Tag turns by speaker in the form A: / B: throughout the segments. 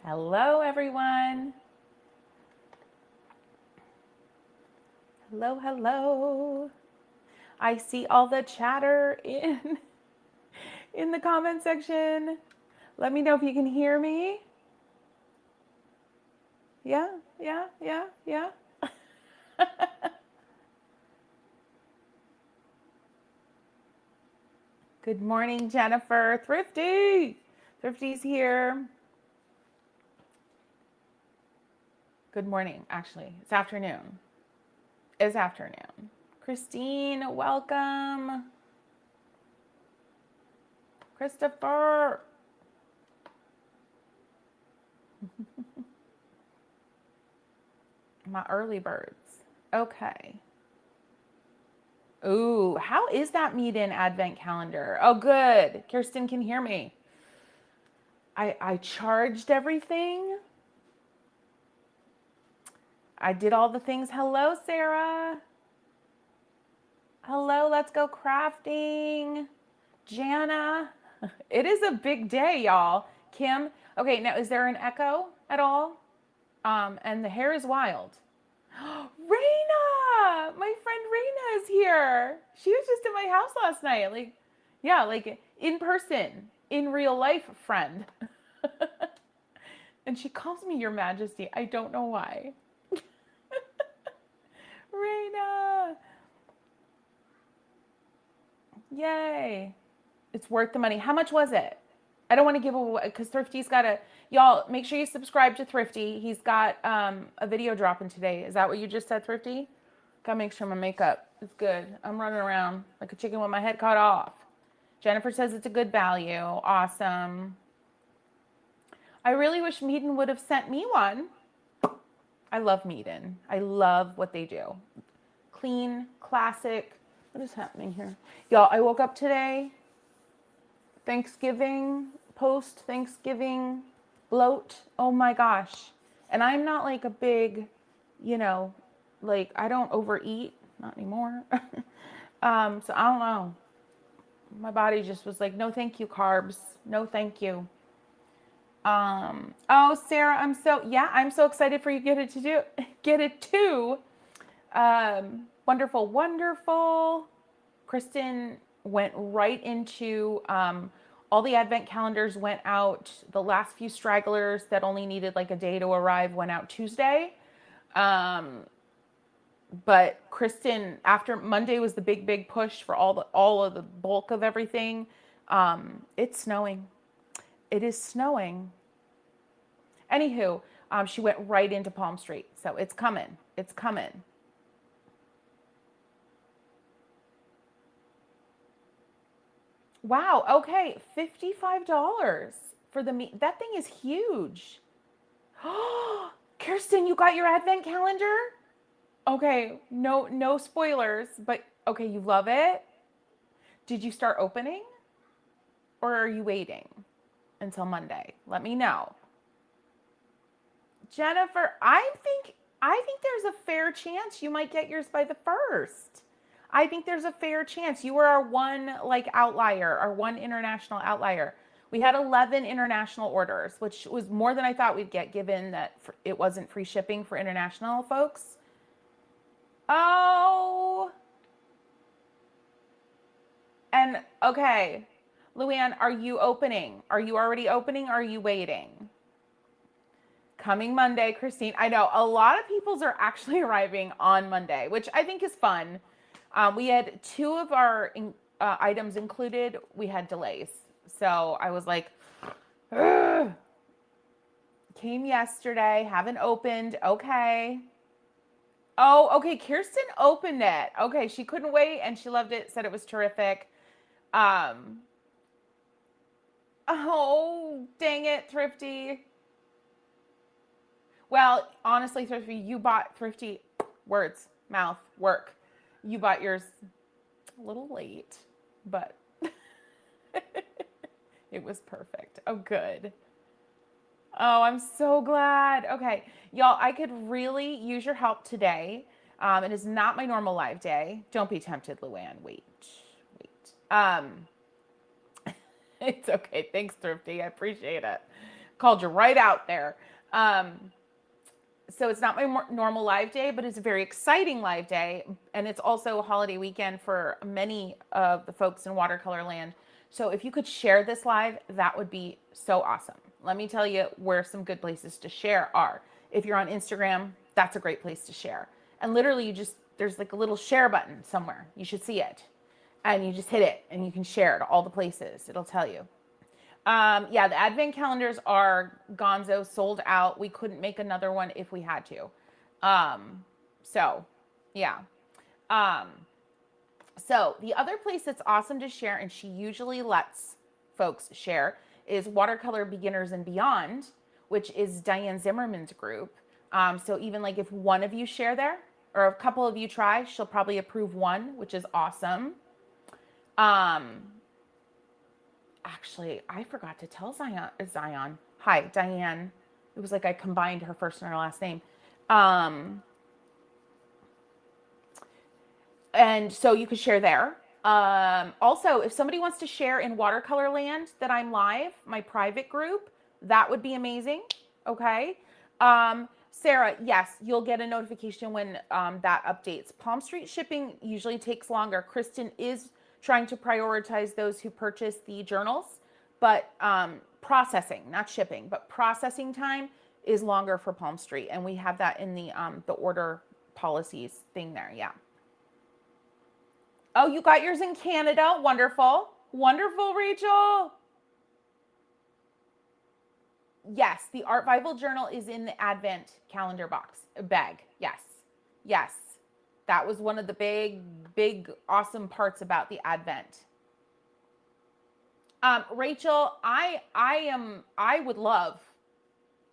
A: Hello, everyone. Hello, hello. I see all the chatter in the comment section. Let me know if you can hear me. Yeah. Good morning, Jennifer. Thrifty. Thrifty's here. Good morning, actually. It's afternoon. It's afternoon. Christine, welcome. Christopher. My early birds. Okay. Ooh, how is that meet-in advent calendar? Oh, good. Kirsten can hear me. I charged everything. I did all the things. Hello, Sarah. Hello, let's go crafting. Jana. It is a big day, y'all. Kim. Okay, now is there an echo at all? And the hair is wild. Raina! My friend Raina is here. She was just at my house last night. Like in person, in real life friend. And she calls me Your Majesty. I don't know why. Raina! Yay. It's worth the money. How much was it? I don't want to give away, because Thrifty's got a, y'all, make sure you subscribe to Thrifty. He's got a video dropping today. Is that what you just said, Thrifty? Gotta make sure my makeup is good. I'm running around like a chicken with my head cut off. Jennifer says it's a good value. Awesome. I really wish Meaden would have sent me one. I love Meaden. I love what they do. Clean, classic. What is happening here? Y'all, I woke up today. Thanksgiving, post-Thanksgiving bloat. Oh my gosh. And I'm not like a big, like I don't overeat, not anymore. So I don't know. My body just was like, no thank you, carbs. No thank you. Oh, Sarah, I'm so excited for you to get it too. Wonderful, wonderful. Kristen went right into all the advent calendars went out. The last few stragglers that only needed like a day to arrive went out Tuesday. But Kristen, after Monday was the big push for all of the bulk of everything. It's snowing. It is snowing. Anywho, she went right into Palmstreet. So it's coming. It's coming. Wow, okay, $55 for the meat. That thing is huge. Kirsten, you got your advent calendar? Okay, no spoilers, but okay, you love it? Did you start opening? Or are you waiting until Monday? Let me know. Jennifer, I think there's a fair chance you might get yours by the 1st. I think there's a fair chance. You were our one outlier, our one international outlier. We had 11 international orders, which was more than I thought we'd get, given that it wasn't free shipping for international folks. Oh. And okay, Luann, are you opening? Are you already opening? Or are you waiting? Coming Monday, Christine. I know a lot of people's are actually arriving on Monday, which I think is fun. We had 2 of our items included. We had delays. So I was like, ugh. Came yesterday, haven't opened. Okay. Oh, okay. Kirsten opened it. Okay. She couldn't wait and she loved it, said it was terrific. Oh, dang it, Thrifty. Well, honestly, Thrifty, you bought Thrifty words, mouth, work. You bought yours a little late, but it was perfect. Oh, good. Oh, I'm so glad. Okay, y'all, I could really use your help today. It is not my normal live day. Don't be tempted, Luann. Wait. It's okay. Thanks, Thrifty. I appreciate it. Called you right out there. So it's not my normal live day, but it's a very exciting live day. And it's also a holiday weekend for many of the folks in watercolor land. So if you could share this live, that would be so awesome. Let me tell you where some good places to share are. If you're on Instagram, that's a great place to share. And literally there's like a little share button somewhere. You should see it. And you just hit it and you can share it all the places. It'll tell you. Yeah, the advent calendars are gonzo, sold out. We couldn't make another one if we had to. So yeah. So the other place that's awesome to share, and she usually lets folks share, is Watercolor Beginners and Beyond, which is Diane Zimmerman's group. So even like if one of you share there or a couple of you try, she'll probably approve one, which is awesome. Actually, I forgot to tell Zion. Hi, Diane. It was like I combined her first and her last name. And so you could share there. Also, if somebody wants to share in Watercolor Land that I'm live, my private group, that would be amazing. Okay. Sarah, yes, you'll get a notification when that updates. Palmstreet shipping usually takes longer. Kristen is trying to prioritize those who purchase the journals, but processing, not shipping, but processing time is longer for Palmstreet, and we have that in the order policies thing there. Yeah. Oh, you got yours in Canada. Wonderful. Wonderful, Rachel. Yes, the ArtVival Journal is in the Advent calendar bag. Yes. Yes. That was one of the big, awesome parts about the Advent. Rachel, I would love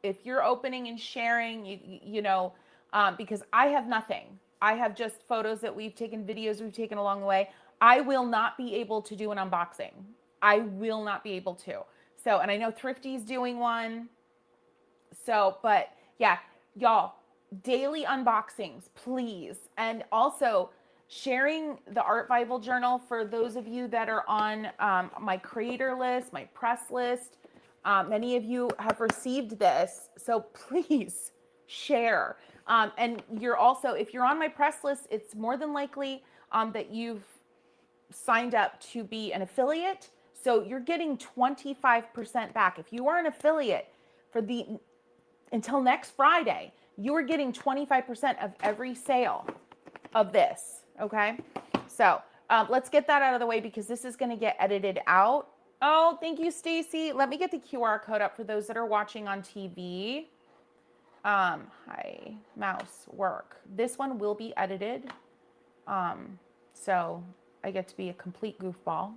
A: if you're opening and sharing, you know, because I have nothing. I have just photos that we've taken, videos we've taken along the way. I will not be able to do an unboxing. I will not be able to. So, and I know Thrifty's doing one. So, but yeah, y'all, daily unboxings, please. And also sharing the ArtVival Journal for those of you that are on my creator list, my press list. Many of you have received this, so please share. And you're also, if you're on my press list, it's more than likely that you've signed up to be an affiliate. So you're getting 25% back. If you are an affiliate until next Friday, you are getting 25% of every sale of this. Okay. So let's get that out of the way because this is going to get edited out. Oh, thank you, Stacy. Let me get the QR code up for those that are watching on TV. Hi, mouse work. This one will be edited. So I get to be a complete goofball.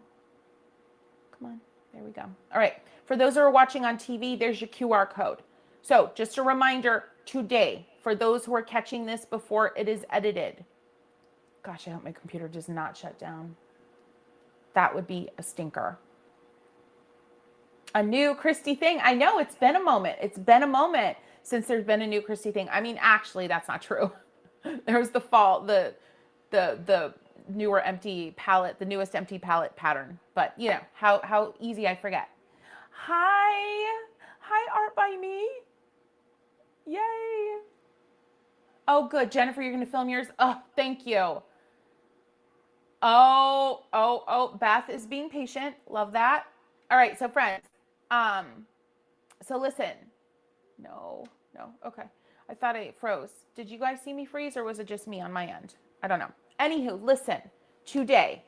A: Come on, there we go. All right, for those that are watching on TV, there's your QR code. So just a reminder today, for those who are catching this before it is edited. Gosh, I hope my computer does not shut down. That would be a stinker. A new Christy thing. I know it's been a moment. It's been a moment since there's been a new Christy thing. I mean, actually, that's not true. There's the fall, the newer empty palette, the newest empty palette pattern. But you know how easy I forget. Hi Art by Me. Yay. Oh, good. Jennifer, you're going to film yours? Oh, thank you. Oh, Beth is being patient. Love that. All right. So friends, so listen, no. Okay. I thought I froze. Did you guys see me freeze or was it just me on my end? I don't know. Anywho, listen, today,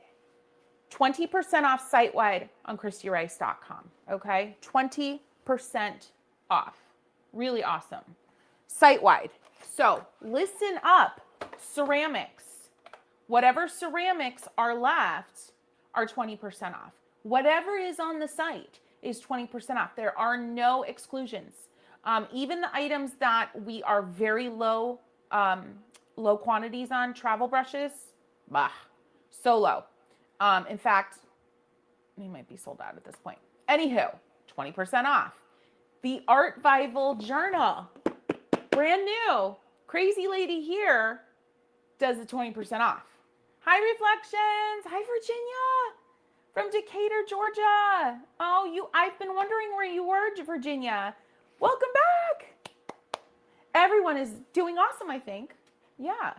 A: 20% off site-wide on ChristyRice.com. Okay. 20% off. Really awesome. Site-wide. So listen up, ceramics. Whatever ceramics are left are 20% off. Whatever is on the site is 20% off. There are no exclusions. Even the items that we are very low quantities on, travel brushes, so low. In fact, they might be sold out at this point. Anywho, 20% off. The ArtVival Journal, brand new. Crazy lady here does the 20% off. Hi, Reflections. Hi, Virginia. from Decatur, Georgia. Oh, I've been wondering where you were, Virginia. Welcome back. Everyone is doing awesome, I think. Yeah.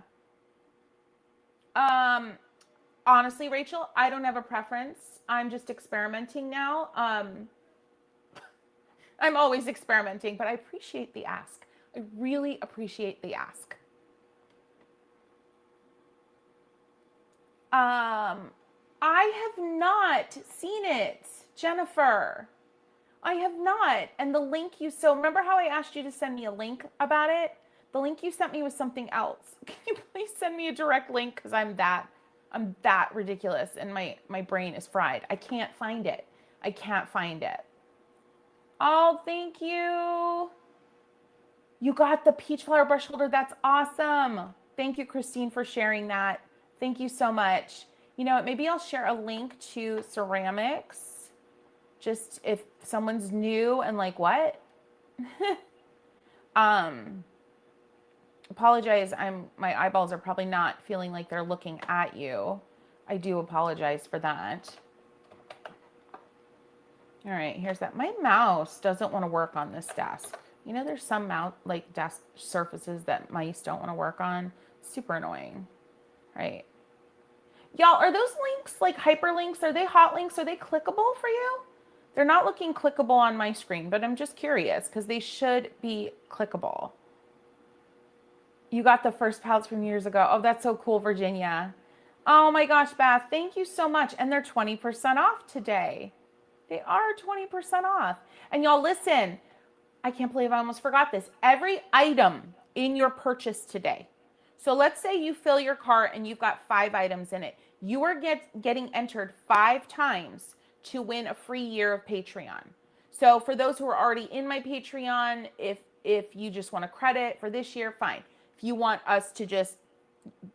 A: Honestly, Rachel, I don't have a preference. I'm just experimenting now. I'm always experimenting, but I appreciate the ask. I really appreciate the ask. I have not seen it, Jennifer. I have not. And the link so remember how I asked you to send me a link about it? The link you sent me was something else. Can you please send me a direct link? Because I'm that ridiculous and my brain is fried. I can't find it. I can't find it. Oh, thank you. You got the peach flower brush holder. That's awesome. Thank you, Christine, for sharing that. Thank you so much. You know what? Maybe I'll share a link to ceramics. Just if someone's new and like, what? Apologize. My eyeballs are probably not feeling like they're looking at you. I do apologize for that. All right, here's that. My mouse doesn't want to work on this desk. You know, there's some desk surfaces that mice don't want to work on. Super annoying. Right. Y'all, are those links like hyperlinks? Are they hot links? Are they clickable for you? They're not looking clickable on my screen, but I'm just curious because they should be clickable. You got the first palettes from years ago. Oh, that's so cool, Virginia. Oh my gosh, Beth, thank you so much. And they're 20% off today. They are 20% off. And y'all listen, I can't believe I almost forgot this. Every item in your purchase today. So let's say you fill your cart and you've got 5 items in it. You are getting entered 5 times to win a free year of Patreon. So for those who are already in my Patreon, if you just want a credit for this year, fine. If you want us to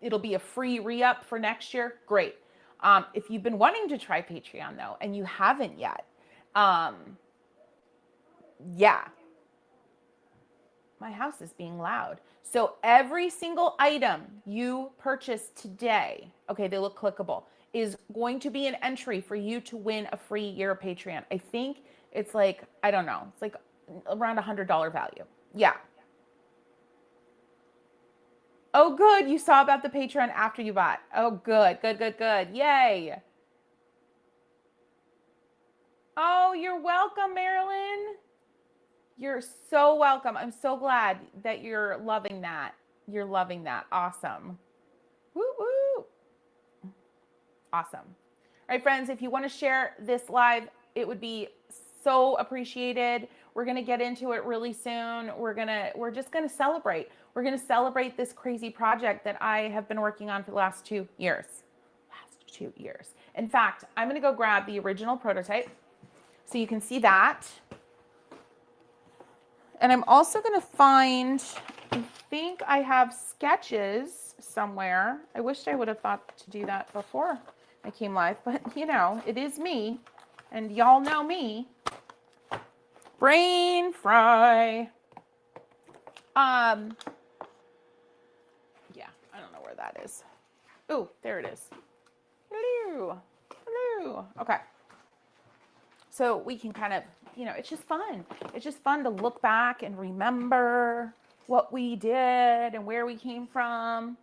A: it'll be a free re-up for next year, great. If you've been wanting to try Patreon though, and you haven't yet, yeah. My house is being loud. So every single item you purchase today, okay, they look clickable, is going to be an entry for you to win a free year of Patreon. I think it's like, I don't know, it's like around $100 value. Yeah. Oh, good. You saw about the Patreon after you bought. Oh, good, good, good, good. Yay. Oh, you're welcome, Marilyn. You're so welcome. I'm so glad that you're loving that. You're loving that. Awesome. Woo, woo. Awesome. All right, friends, if you want to share this live, it would be so appreciated. We're going to get into it really soon. We're just going to celebrate. We're going to celebrate this crazy project that I have been working on for the last 2 years. Last 2 years. In fact, I'm going to go grab the original prototype so you can see that. And I'm also going to find, I think I have sketches somewhere. I wished I would have thought to do that before I came live, but you know, it is me and y'all know me. Brain fry. Yeah, I don't know where that is. Oh, there it is. Hello. Hello. Okay. So we can kind of, you know, it's just fun. It's just fun to look back and remember what we did and where we came from.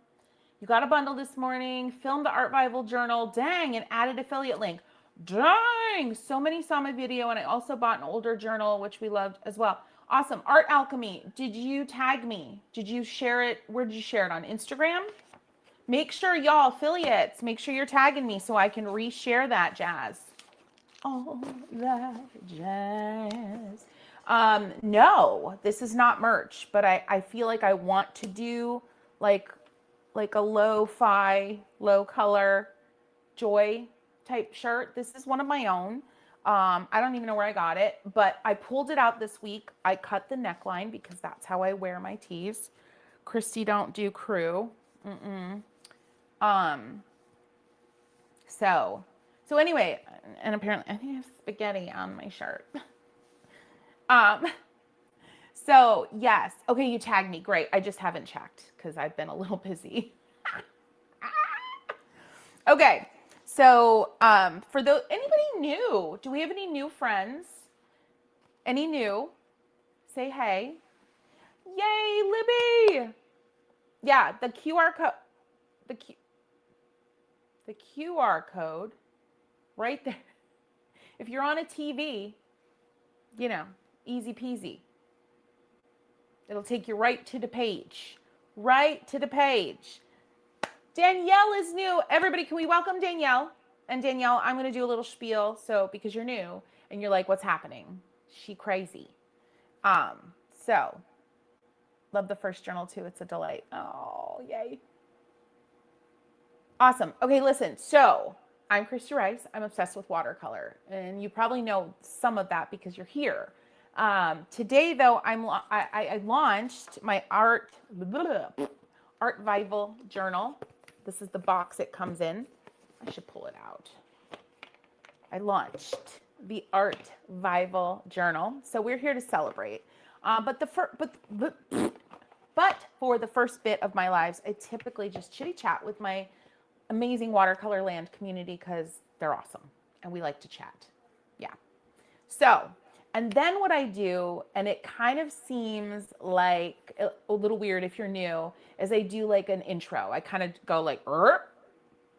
A: You got a bundle this morning, filmed the ArtVival Journal, dang, and added affiliate link. Dang, so many saw my video, and I also bought an older journal, which we loved as well. Awesome. Art Alchemy, did you tag me? Did you share it? Where did you share it? On Instagram? Make sure, y'all, affiliates, make sure you're tagging me so I can reshare that jazz. All that jazz. No, this is not merch, but I feel like I want to do like a lo-fi, low color joy type shirt. This is one of my own. I don't even know where I got it, but I pulled it out this week. I cut the neckline because that's how I wear my tees. Christy don't do crew. So anyway, and apparently I think I have spaghetti on my shirt. So yes. Okay, you tagged me. Great. I just haven't checked because I've been a little busy. Okay. So, for anybody new, do we have any new friends? Any new? Say hey. Yay, Libby! Yeah, the QR code, the Q, the QR code right there. If you're on a TV, you know, easy peasy. It'll take you right to the page. Right to the page. Danielle is new. Everybody, can we welcome Danielle? And Danielle, I'm going to do a little spiel. So, because you're new and you're like, what's happening? She crazy. So, love the first journal too. It's a delight. Oh, yay. Awesome. Okay, listen. So, I'm Christy Rice. I'm obsessed with watercolor. And you probably know some of that because you're here. Today, though, I launched my ArtVival Journal. This is the box it comes in. I should pull it out. I launched the ArtVival Journal. So we're here to celebrate. But for the first bit of my lives, I typically just chitty chat with my amazing watercolor land community because they're awesome and we like to chat. Yeah. So, and then what I do, and it kind of seems like a little weird if you're new, is I do like an intro. I kind of go like,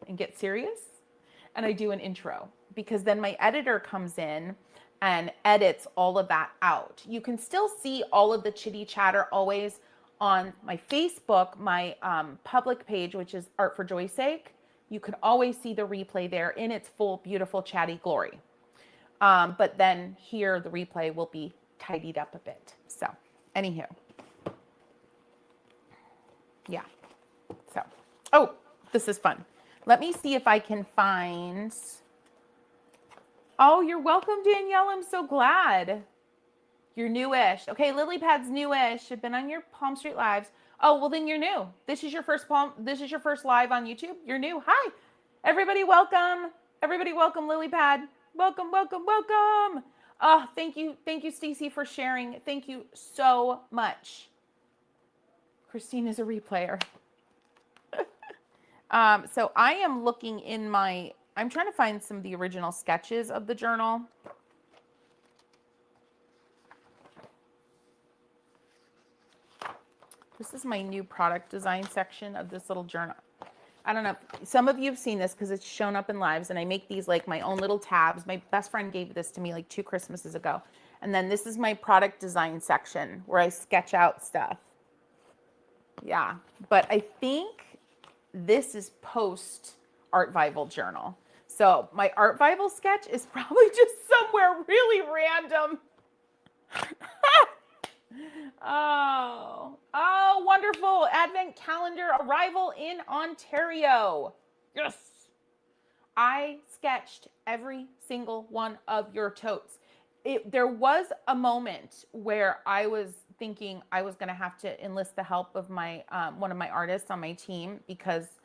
A: and get serious. And I do an intro because then my editor comes in and edits all of that out. You can still see all of the chitty chatter always on my Facebook, my public page, which is Art for Joy's Sake. You can always see the replay there in its full, beautiful, chatty glory. But then here, the replay will be tidied up a bit. So, anywho. Yeah. So, oh, this is fun. Let me see if I can find. Oh, you're welcome, Danielle. I'm so glad. You're newish. Okay, Lilypad's newish. I've been on your Palmstreet lives. Oh, well then you're new. This is your first live on YouTube. You're new. Hi. Everybody welcome. Everybody welcome Lilypad. Welcome, welcome, welcome. Oh, thank you. Thank you, Stacy, for sharing. Thank you so much. Christine is a replayer. So I am looking in I'm trying to find some of the original sketches of the journal. This is my new product design section of this little journal. I don't know. Some of you have seen this because it's shown up in lives, and I make these like my own little tabs. My best friend gave this to me like 2 Christmases ago. And then this is my product design section where I sketch out stuff. Yeah, but I think this is post ArtVival Journal. So my ArtVival sketch is probably just somewhere really random. Oh, wonderful. Advent calendar arrival in Ontario. Yes. I sketched every single one of your totes. There was a moment where I was thinking I was going to have to enlist the help of my one of my artists on my team because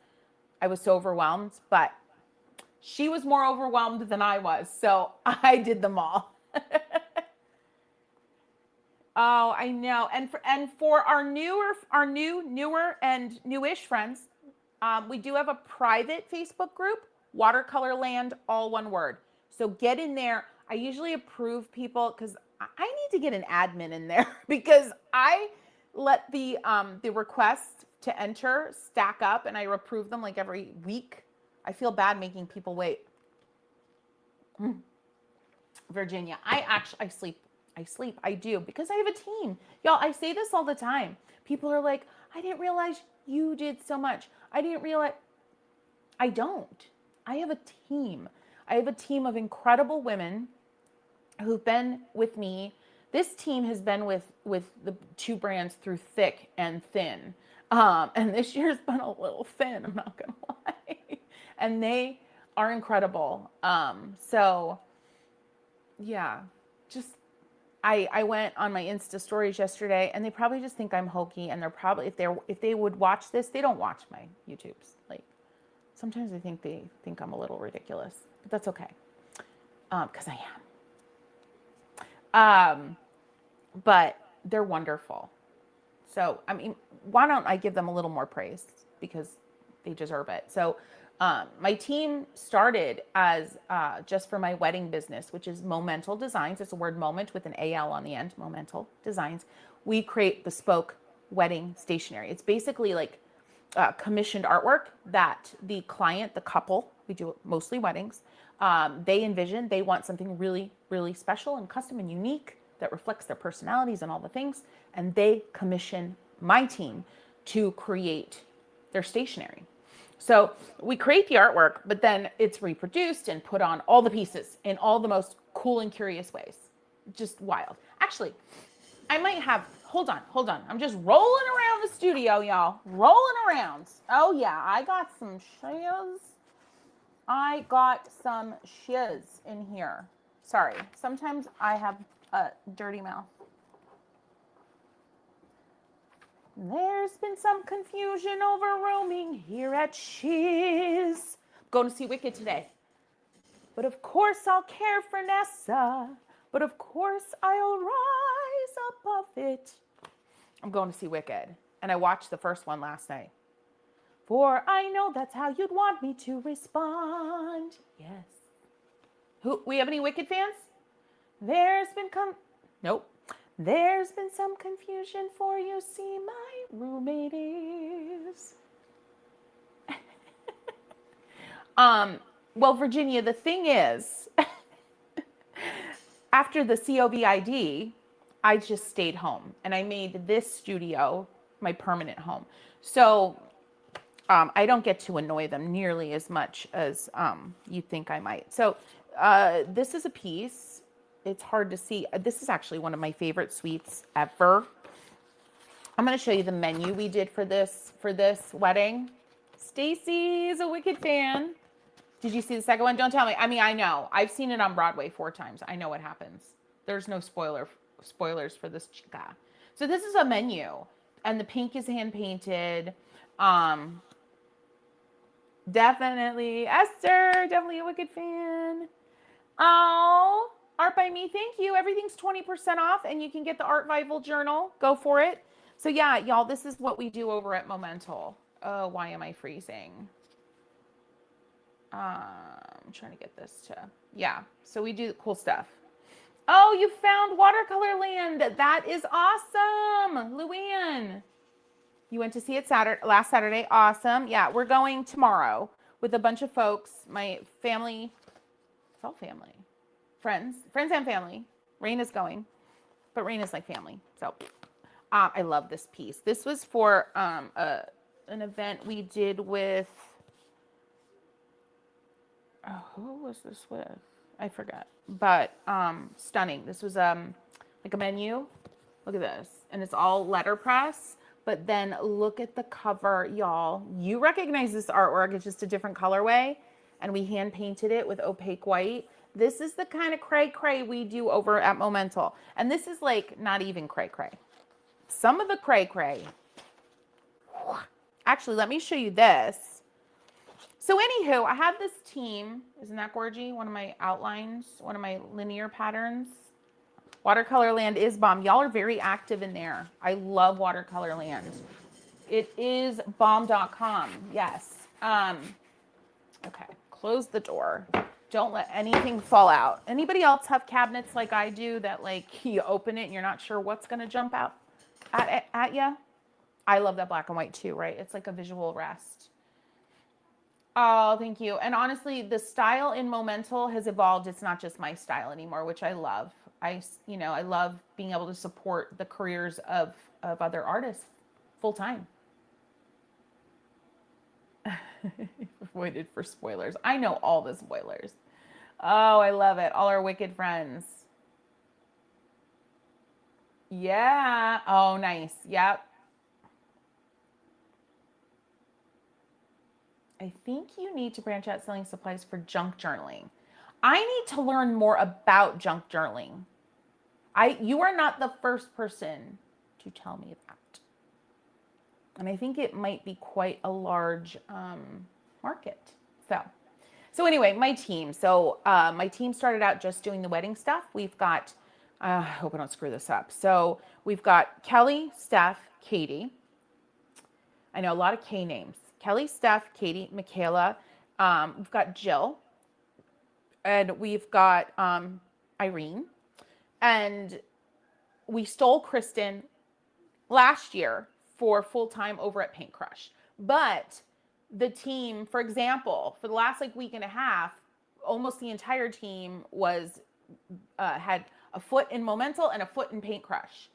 A: I was so overwhelmed, but she was more overwhelmed than I was, so I did them all. Oh, I know. And for our newer and newish friends, we do have a private Facebook group, Watercolor Land, all one word. So get in there. I usually approve people because I need to get an admin in there because I let the requests to enter stack up and I approve them like every week. I feel bad making people wait. Virginia, I sleep. I do because I have a team. Y'all, I say this all the time. People are like, I didn't realize you did so much. I didn't realize. I don't. I have a team. I have a team of incredible women who've been with me. This team has been with the 2 brands through thick and thin. And this year's been a little thin, I'm not going to lie. And they are incredible. So yeah, just I went on my Insta stories yesterday and they probably just think I'm hokey and they're probably if they would watch this, they don't watch my YouTubes. Like sometimes I think they think I'm a little ridiculous, but that's okay. Because I am. But they're wonderful. So, I mean, why don't I give them a little more praise because they deserve it. So, My team started as just for my wedding business, which is Momental Designs. It's the word moment with an AL on the end, Momental Designs. We create bespoke wedding stationery. It's basically like commissioned artwork that the client, the couple, we do mostly weddings, they envision. They want something really, really special and custom and unique that reflects their personalities and all the things. And they commission my team to create their stationery. So we create the artwork, but then it's reproduced and put on all the pieces in all the most cool and curious ways. Just wild. Actually, I might have, hold on. I'm just rolling around the studio, y'all. Rolling around. Oh yeah, I got some shiz in here. Sorry, sometimes I have a dirty mouth. There's been some confusion over roaming here at Shiz. Going to see Wicked today. But of course I'll care for Nessa. But of course I'll rise above it. I'm going to see Wicked. And I watched the first one last night. For I know that's how you'd want me to respond. Yes. We have any Wicked fans? Nope. There's been some confusion, for you see my roommate is. Well, Virginia, the thing is, after the COVID, I just stayed home and I made this studio my permanent home. So I don't get to annoy them nearly as much as you think I might. So this is a piece. It's hard to see. This is actually one of my favorite suites ever. I'm going to show you the menu we did for this wedding. Stacy's a Wicked fan. Did you see the second one? Don't tell me. I mean, I know. I've seen it on Broadway 4 times. I know what happens. There's no spoilers for this chica. So this is a menu, and the pink is hand painted. Definitely Esther, definitely a Wicked fan. Oh. Art by Me, thank you. Everything's 20% off and you can get the ArtVival Journal. Go for it. So yeah, y'all, this is what we do over at Momental. Oh, why am I freezing? I'm trying to get this to, yeah. So we do cool stuff. Oh, you found Watercolor Land. That is awesome. Luann, you went to see it last Saturday. Awesome. Yeah, we're going tomorrow with a bunch of folks. My family, it's all family. Friends and family. Rain is going, but Rain is like family. So I love this piece. This was for an event we did with, who was this with? I forgot, but stunning. This was like a menu. Look at this. And it's all letterpress, but then look at the cover, y'all. You recognize this artwork. It's just a different colorway. And we hand painted it with opaque white. This is the kind of cray-cray we do over at Momental. And this is like not even cray-cray. Some of the cray-cray. Actually, let me show you this. So anywho, I have this team. Isn't that gorgy? One of my outlines, one of my linear patterns. Watercolor Land is bomb. Y'all are very active in there. I love Watercolor Land. It is bomb.com. Yes. Okay, close the door. Don't let anything fall out. Anybody else have cabinets like I do that like you open it and you're not sure what's going to jump out at you? I love that black and white too, right? It's like a visual rest. Oh, thank you. And honestly, the style in Momental has evolved. It's not just my style anymore, which I love. I love being able to support the careers of other artists full time. Avoided for spoilers. I know all the spoilers. Oh, I love it. All our Wicked friends. Yeah. Oh, nice. Yep. I think you need to branch out selling supplies for junk journaling. I need to learn more about junk journaling. You are not the first person to tell me that. And I think it might be quite a large market. So anyway, my team. So my team started out just doing the wedding stuff. We've got, I hope I don't screw this up. So we've got Kelly, Steph, Katie. I know a lot of K names. Kelly, Steph, Katie, Michaela, We've got Jill, and we've got Irene, and we stole Kristen last year for full-time over at Paint Crush. But the team, for example, for the last like week and a half, almost the entire team was had a foot in Momental and a foot in Paint Crush.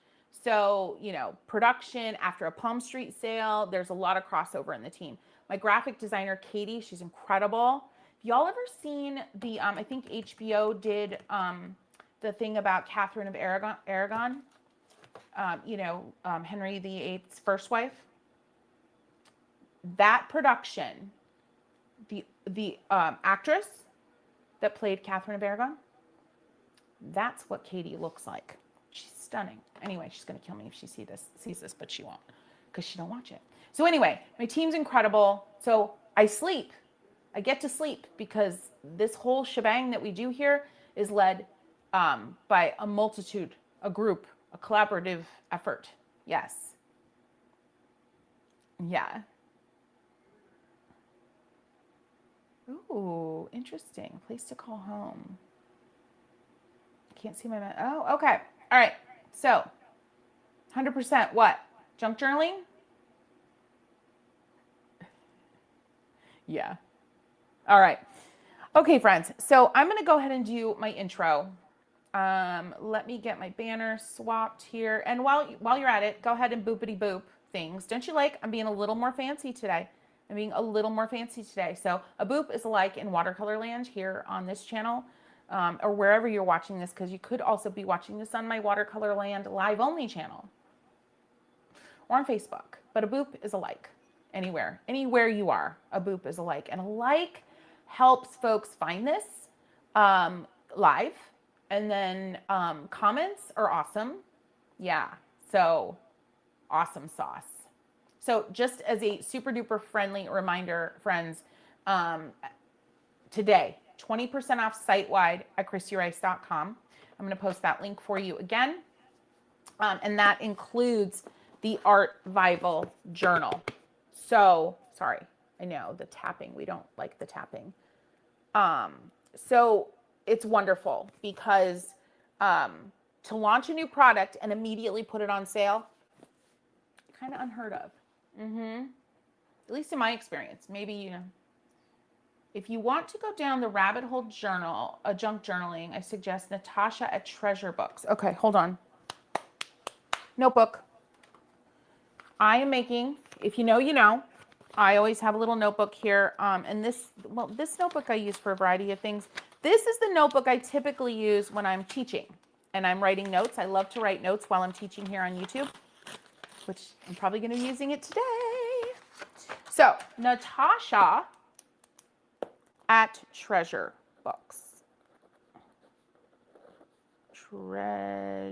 A: So, you know, production after a Palmstreet sale, there's a lot of crossover in the team. My graphic designer, Katie, she's incredible. Y'all ever seen the, I think HBO did the thing about Catherine of Aragon, you know, Henry VIII's first wife? That production, the actress that played Catherine of Aragon, that's what Katie looks like. She's stunning. Anyway, she's going to kill me if she sees this, but she won't because she don't watch it. So anyway, my team's incredible. So I sleep. I get to sleep because this whole shebang that we do here is led by a multitude, a group, a collaborative effort. Yes. Yeah. Ooh, interesting. Place to call home. Can't see my man. Oh, okay. All right. So 100% what? Junk journaling? Yeah. All right. Okay, friends. So I'm going to go ahead and do my intro. Let me get my banner swapped here. And while you're at it, go ahead and boopity boop things. Don't you like? I'm being a little more fancy today. So a boop is a like in watercolor land here on this channel, or wherever you're watching this, because you could also be watching this on my Watercolor Land live only channel or on Facebook. But a boop is a like anywhere you are. A boop is a like, and a like helps folks find this live. And then comments are awesome. Yeah, so awesome sauce. So just as a super duper friendly reminder, friends, today, 20% off site-wide at christyrice.com. I'm going to post that link for you again. And that includes the ArtVival Journal. So, sorry, I know the tapping. We don't like the tapping. So it's wonderful because to launch a new product and immediately put it on sale, kind of unheard of. At least in my experience. Maybe, you know, if you want to go down the rabbit hole journal, junk journaling, I suggest Natasha at Treasure Books. Okay, hold on. Notebook. I am making, if you know, you know, I always have a little notebook here. And this notebook I use for a variety of things. This is the notebook I typically use when I'm teaching and I'm writing notes. I love to write notes while I'm teaching here on YouTube, which I'm probably going to be using it today. So, Natasha at Treasure Books.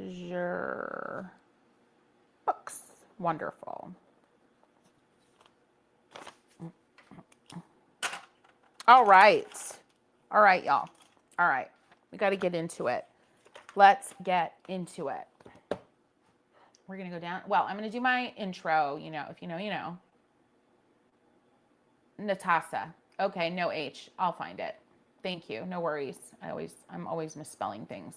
A: Treasure Books. Wonderful. All right. All right, y'all. All right. We got to get into it. Let's get into it. We're going to go down. Well, I'm going to do my intro. You know, if you know, you know. Natasha. Okay, no H. I'll find it. Thank you. No worries. I'm always misspelling things.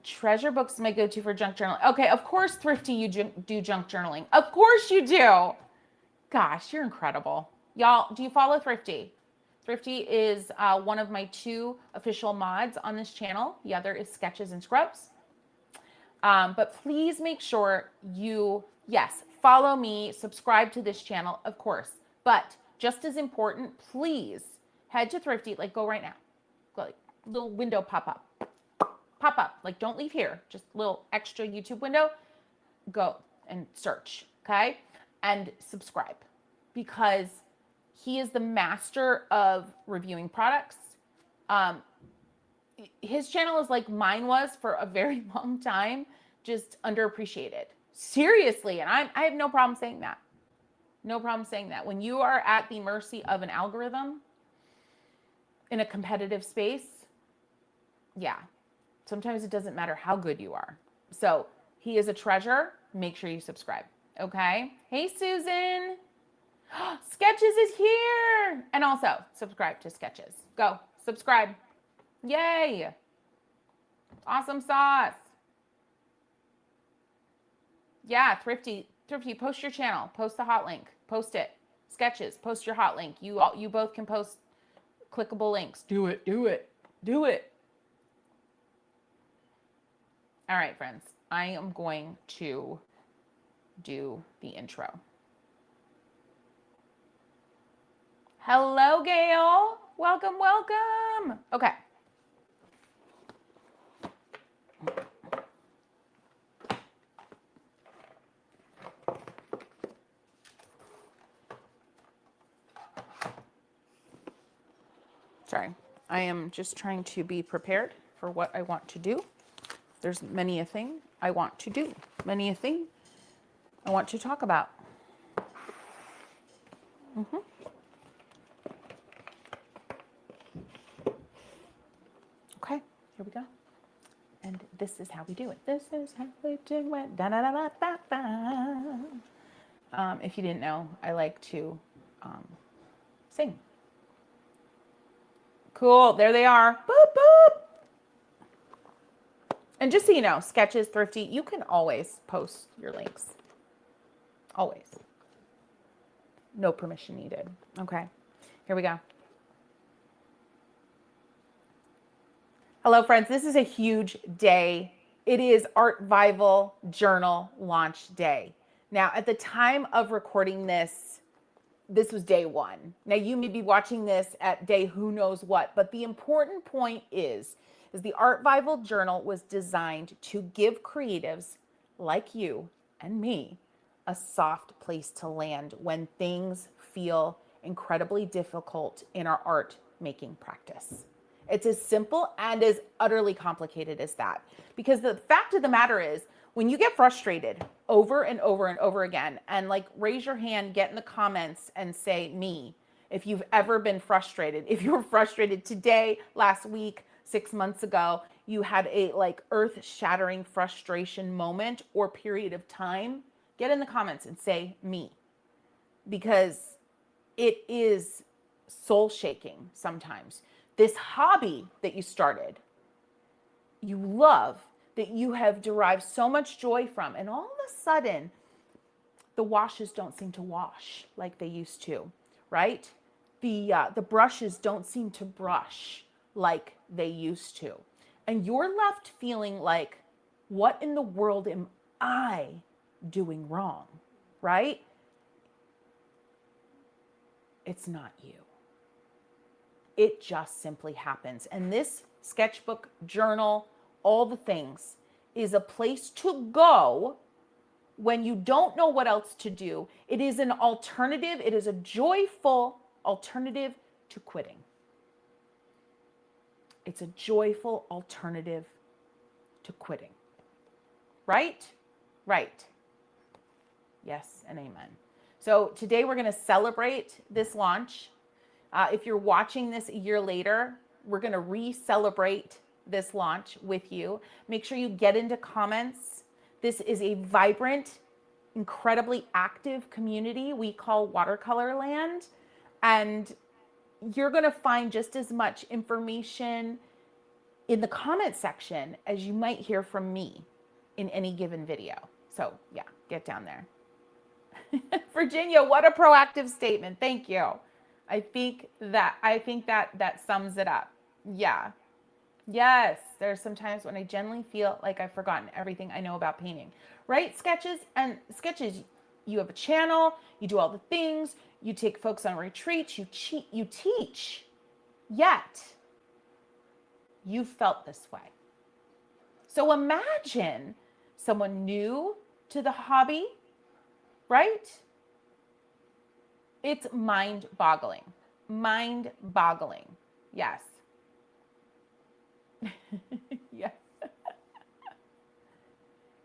A: Treasure Books is my go-to for junk journaling. Okay, of course, Thrifty, you do junk journaling. Of course you do. Gosh, you're incredible. Y'all, do you follow Thrifty? Thrifty is one of my 2 official mods on this channel. The other is Sketches and Scrubs. But please make sure you, yes, follow me, subscribe to this channel, of course. But just as important, please head to Thrifty, like go right now. Go, like, little window pop up. Pop up, like don't leave here. Just a little extra YouTube window. Go and search, okay? And subscribe because he is the master of reviewing products. His channel is like mine was for a very long time, just underappreciated. Seriously, and I have no problem saying that. No problem saying that. When you are at the mercy of an algorithm in a competitive space, yeah, sometimes it doesn't matter how good you are. So he is a treasure. Make sure you subscribe. Okay. Hey, Susan. Sketches is here. And also subscribe to Sketches. Go subscribe. Yay. Awesome sauce. Yeah, Thrifty, post your channel. Post the hot link. Post it. Sketches, post your hot link. You both can post clickable links. Do it. All right, friends. I am going to do the intro. Hello, Gail. Welcome. Okay. Sorry, I am just trying to be prepared for what I want to do. There's many a thing I want to do, many a thing I want to talk about. Okay, here we go. And this is how we do it. This is how we do it. Da, da, da, da, da, da. If you didn't know, I like to sing. Cool, there they are. Boop, boop. And just so you know, Sketches, Thrifty, you can always post your links. Always. No permission needed. Okay, here we go. Hello, friends. This is a huge day. It is ArtVival Journal launch day. Now, at the time of recording this was day one. Now, you may be watching this at day who knows what, but the important point is the ArtVival Journal was designed to give creatives like you and me a soft place to land when things feel incredibly difficult in our art making practice. It's as simple and as utterly complicated as that. Because the fact of the matter is, when you get frustrated over and over and over again, and like raise your hand, get in the comments and say me, if you've ever been frustrated, if you were frustrated today, last week, 6 months ago, you had a like earth-shattering frustration moment or period of time, get in the comments and say me. Because it is soul-shaking sometimes. This hobby that you started, you love, that you have derived so much joy from, and all of a sudden, the washes don't seem to wash like they used to, right? The brushes don't seem to brush like they used to. And you're left feeling like, what in the world am I doing wrong, right? It's not you. It just simply happens. And this sketchbook, journal, all the things is a place to go when you don't know what else to do. It is an alternative. It is a joyful alternative to quitting. It's a joyful alternative to quitting. Right? Right. Yes and amen. So today we're going to celebrate this launch. If you're watching this a year later, we're going to re-celebrate this launch with you. Make sure you get into comments. This is a vibrant, incredibly active community we call Watercolor Land. And you're going to find just as much information in the comment section as you might hear from me in any given video. So yeah, get down there. Virginia, what a proactive statement. Thank you. I think that sums it up. Yeah. Yes. There's some times when I genuinely feel like I've forgotten everything I know about painting, right? Sketches, you have a channel, you do all the things, you take folks on retreats, you teach, yet you felt this way. So imagine someone new to the hobby, right? It's mind-boggling. Mind-boggling. Yes. Yes.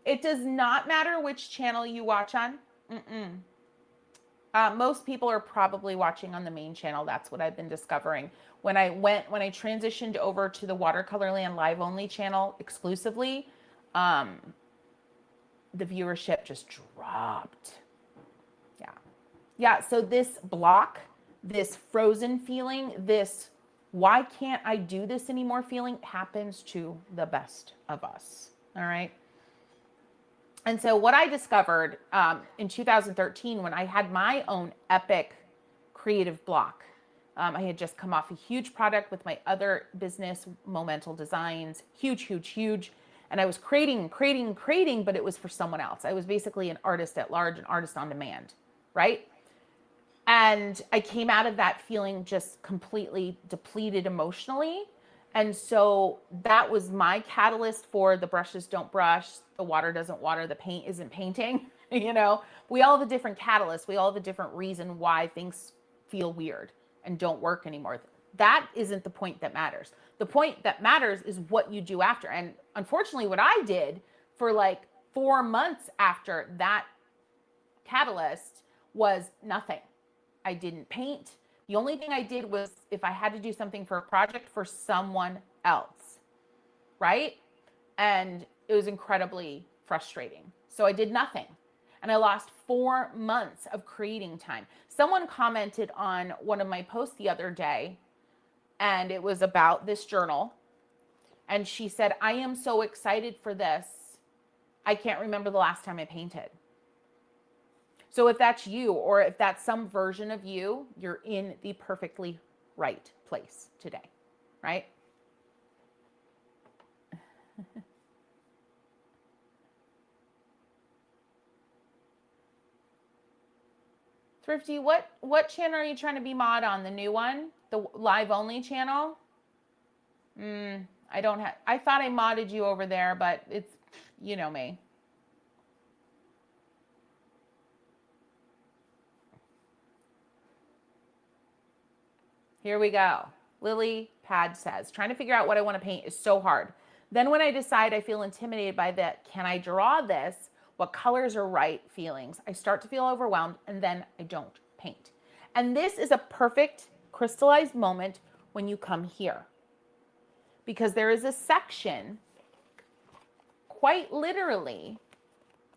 A: It does not matter which channel you watch on. Most people are probably watching on the main channel. That's what I've been discovering. When I transitioned over to the Watercolor Land live only channel exclusively, the viewership just dropped. Yeah. Yeah, so this block, this frozen feeling, this why can't I do this anymore feeling happens to the best of us. All right. And so what I discovered in 2013 when I had my own epic creative block, I had just come off a huge product with my other business, Momental Designs, huge, huge, huge. And I was creating, but it was for someone else. I was basically an artist at large, an artist on demand, right? And I came out of that feeling just completely depleted emotionally. And so that was my catalyst for the brushes don't brush, the water doesn't water, the paint isn't painting. You know, we all have a different catalyst. We all have a different reason why things feel weird and don't work anymore. That isn't the point that matters. The point that matters is what you do after. And unfortunately, what I did for like 4 months after that catalyst was nothing. I didn't paint. The only thing I did was if I had to do something for a project for someone else, right? And it was incredibly frustrating. So I did nothing. And I lost 4 months of creating time. Someone commented on one of my posts the other day, and it was about this journal. And she said, I am so excited for this. I can't remember the last time I painted. So if that's you, or if that's some version of you, you're in the perfectly right place today, right? Thrifty, what channel are you trying to be mod on? The new one? The live only channel? I don't have, I thought I modded you over there, but it's, you know me. Here we go. Lily Pad says, trying to figure out what I want to paint is so hard. Then when I decide I feel intimidated by the, can I draw this? What colors are right feelings? I start to feel overwhelmed and then I don't paint. And this is a perfect crystallized moment when you come here. Because there is a section quite literally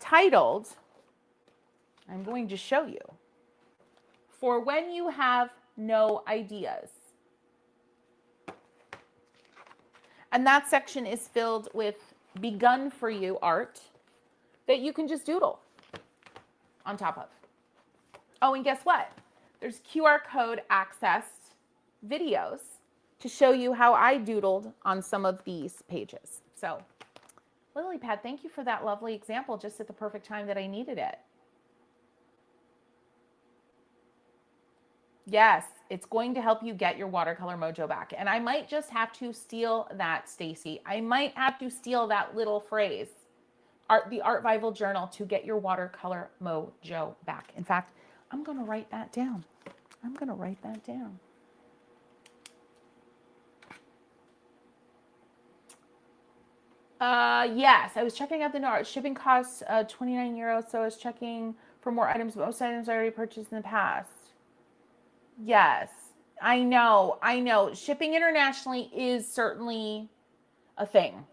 A: titled, I'm going to show you, for when you have no ideas. And that section is filled with begun for you art that you can just doodle on top of. Oh, and guess what? There's QR code accessed videos to show you how I doodled on some of these pages. So, Lilypad, thank you for that lovely example just at the perfect time that I needed it. Yes, it's going to help you get your watercolor mojo back. And I might just have to steal that, Stacy. I might have to steal that little phrase, the ArtVival Journal, to get your watercolor mojo back. In fact, I'm going to write that down. I'm going to write that down. Yes, I was checking out the art. Shipping costs 29 euros, so I was checking for more items. Most items I already purchased in the past. Yes, I know. Shipping internationally is certainly a thing.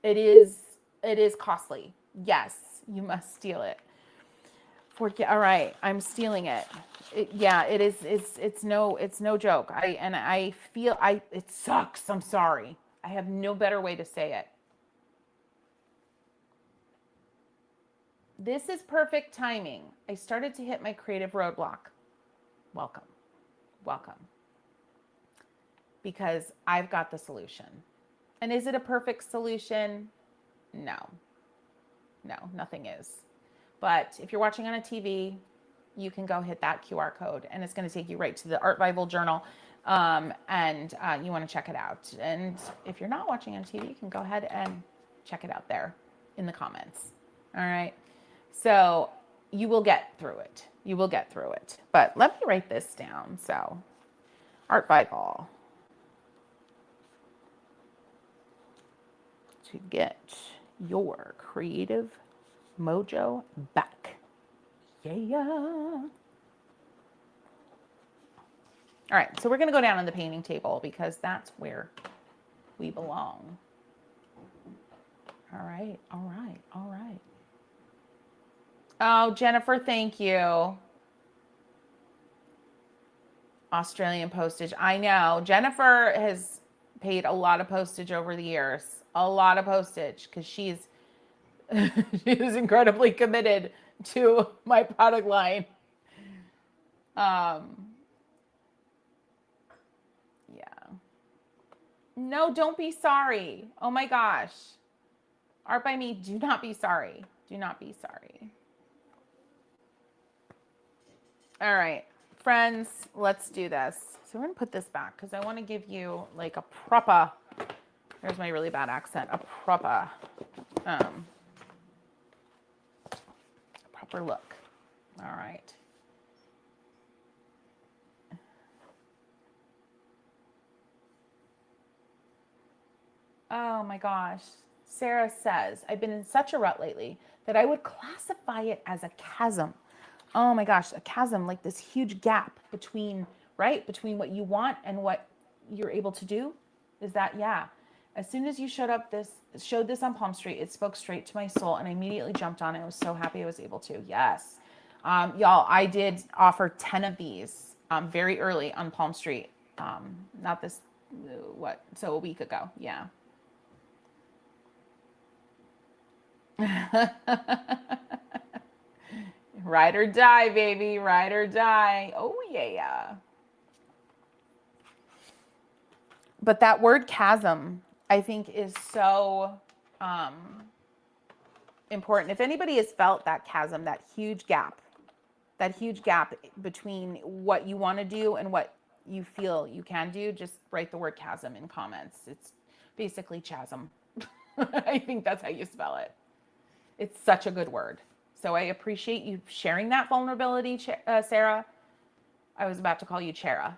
A: It is costly. Yes, you must steal it. All right, I'm stealing it. Yeah, it is. It's no joke. I feel it sucks. I'm sorry. I have no better way to say it. This is perfect timing. I started to hit my creative roadblock. Welcome. Because I've got the solution. And is it a perfect solution? No, nothing is. But if you're watching on a TV, you can go hit that QR code and it's going to take you right to the ArtVival Journal. And you want to check it out. And if you're not watching on TV, you can go ahead and check it out there in the comments. All right. So you will get through it. But let me write this down. So, ArtVival. To get your creative mojo back. Yeah. All right, so we're going to go down on the painting table because that's where we belong. All right. Oh, Jennifer, thank you. Australian postage. I know. Jennifer has paid a lot of postage over the years. A lot of postage because she's she is incredibly committed to my product line. Um, yeah. No, don't be sorry. Oh my gosh. Art by Me, do not be sorry. Do not be sorry. All right, friends, let's do this. So we're gonna put this back because I want to give you like a proper, there's my really bad accent, a proper look. All right. Oh my gosh. Sarah says, I've been in such a rut lately that I would classify it as a chasm. Oh my gosh, a chasm, like this huge gap between, right? Between what you want and what you're able to do. Is that, yeah. As soon as you showed this on Palmstreet, it spoke straight to my soul and I immediately jumped on it. I was so happy I was able to. Yes. Y'all, I did offer 10 of these very early on Palmstreet. Not this, so a week ago. Yeah. Ride or die, baby. Ride or die. Oh, yeah. But that word chasm, I think, is so important. If anybody has felt that chasm, that huge gap between what you want to do and what you feel you can do, just write the word chasm in comments. It's basically chasm. I think that's how you spell it. It's such a good word. So I appreciate you sharing that vulnerability, Sarah. I was about to call you Chera.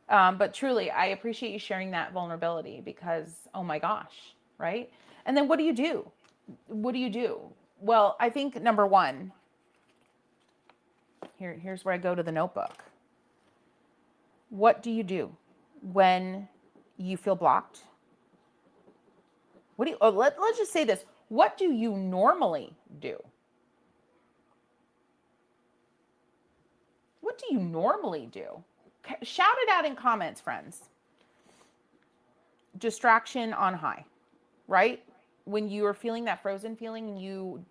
A: But truly, I appreciate you sharing that vulnerability because, oh my gosh, right? And then what do you do? What do you do? Well, I think number one, here's where I go to the notebook. What do you do when you feel blocked? Let's just say this. What do you normally do? What do you normally do? Shout it out in comments, friends. Distraction on high, right? When you are feeling that frozen feeling and you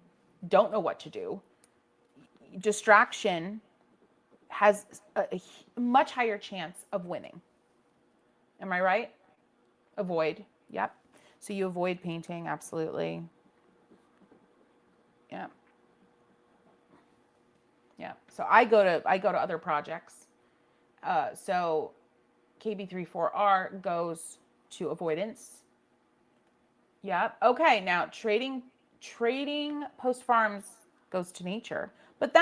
A: don't know what to do, distraction has a much higher chance of winning. Am I right? Avoid. Yep. So you avoid painting, absolutely. Yeah. Yeah. So I go to other projects. So KB34R goes to avoidance. Yep. Okay. Now trading post farms goes to nature. But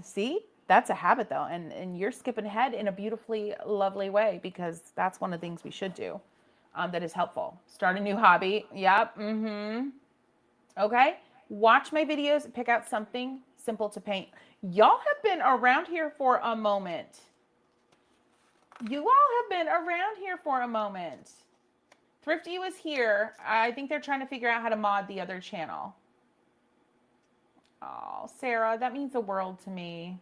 A: see, that's a habit though, and you're skipping ahead in a beautifully lovely way because that's one of the things we should do. That is helpful. Start a new hobby. Yep. Okay. Watch my videos. Pick out something simple to paint. Y'all have been around here for a moment. You all have been around here for a moment. Thrifty was here. I think they're trying to figure out how to mod the other channel. Oh, Sarah, that means the world to me.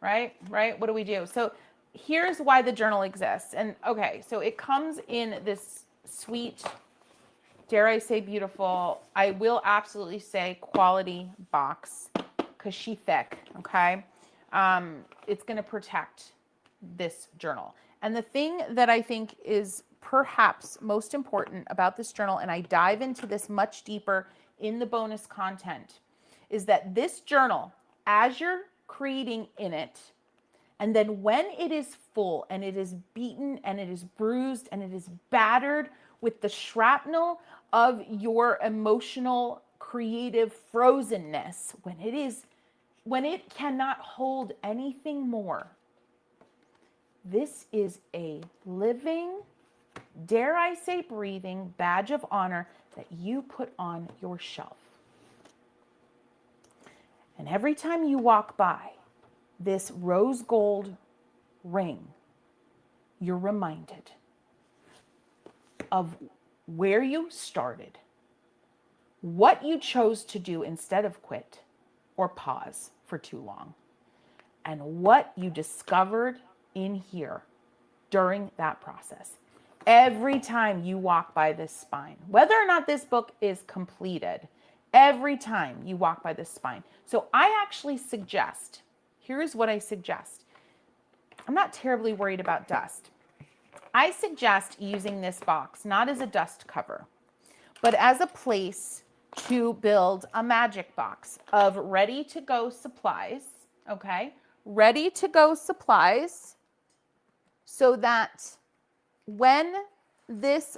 A: Right? Right? What do we do? So here's why the journal exists. And okay, so it comes in this sweet, dare I say beautiful, I will absolutely say quality box because she's thick, okay? It's going to protect this journal. And the thing that I think is perhaps most important about this journal, and I dive into this much deeper in the bonus content, is that this journal, as you're creating in it, and then when it is full and it is beaten and it is bruised and it is battered with the shrapnel of your emotional, creative frozenness, when it cannot hold anything more, this is a living, dare I say breathing, badge of honor that you put on your shelf. And every time you walk by this rose gold ring, you're reminded of where you started, what you chose to do instead of quit or pause for too long. And what you discovered in here during that process. Every time you walk by this spine, whether or not this book is completed, every time you walk by this spine. So I actually suggest, here's what I suggest. I'm not terribly worried about dust. I suggest using this box, not as a dust cover, but as a place to build a magic box of ready-to-go supplies, okay? Ready-to-go supplies, so that when this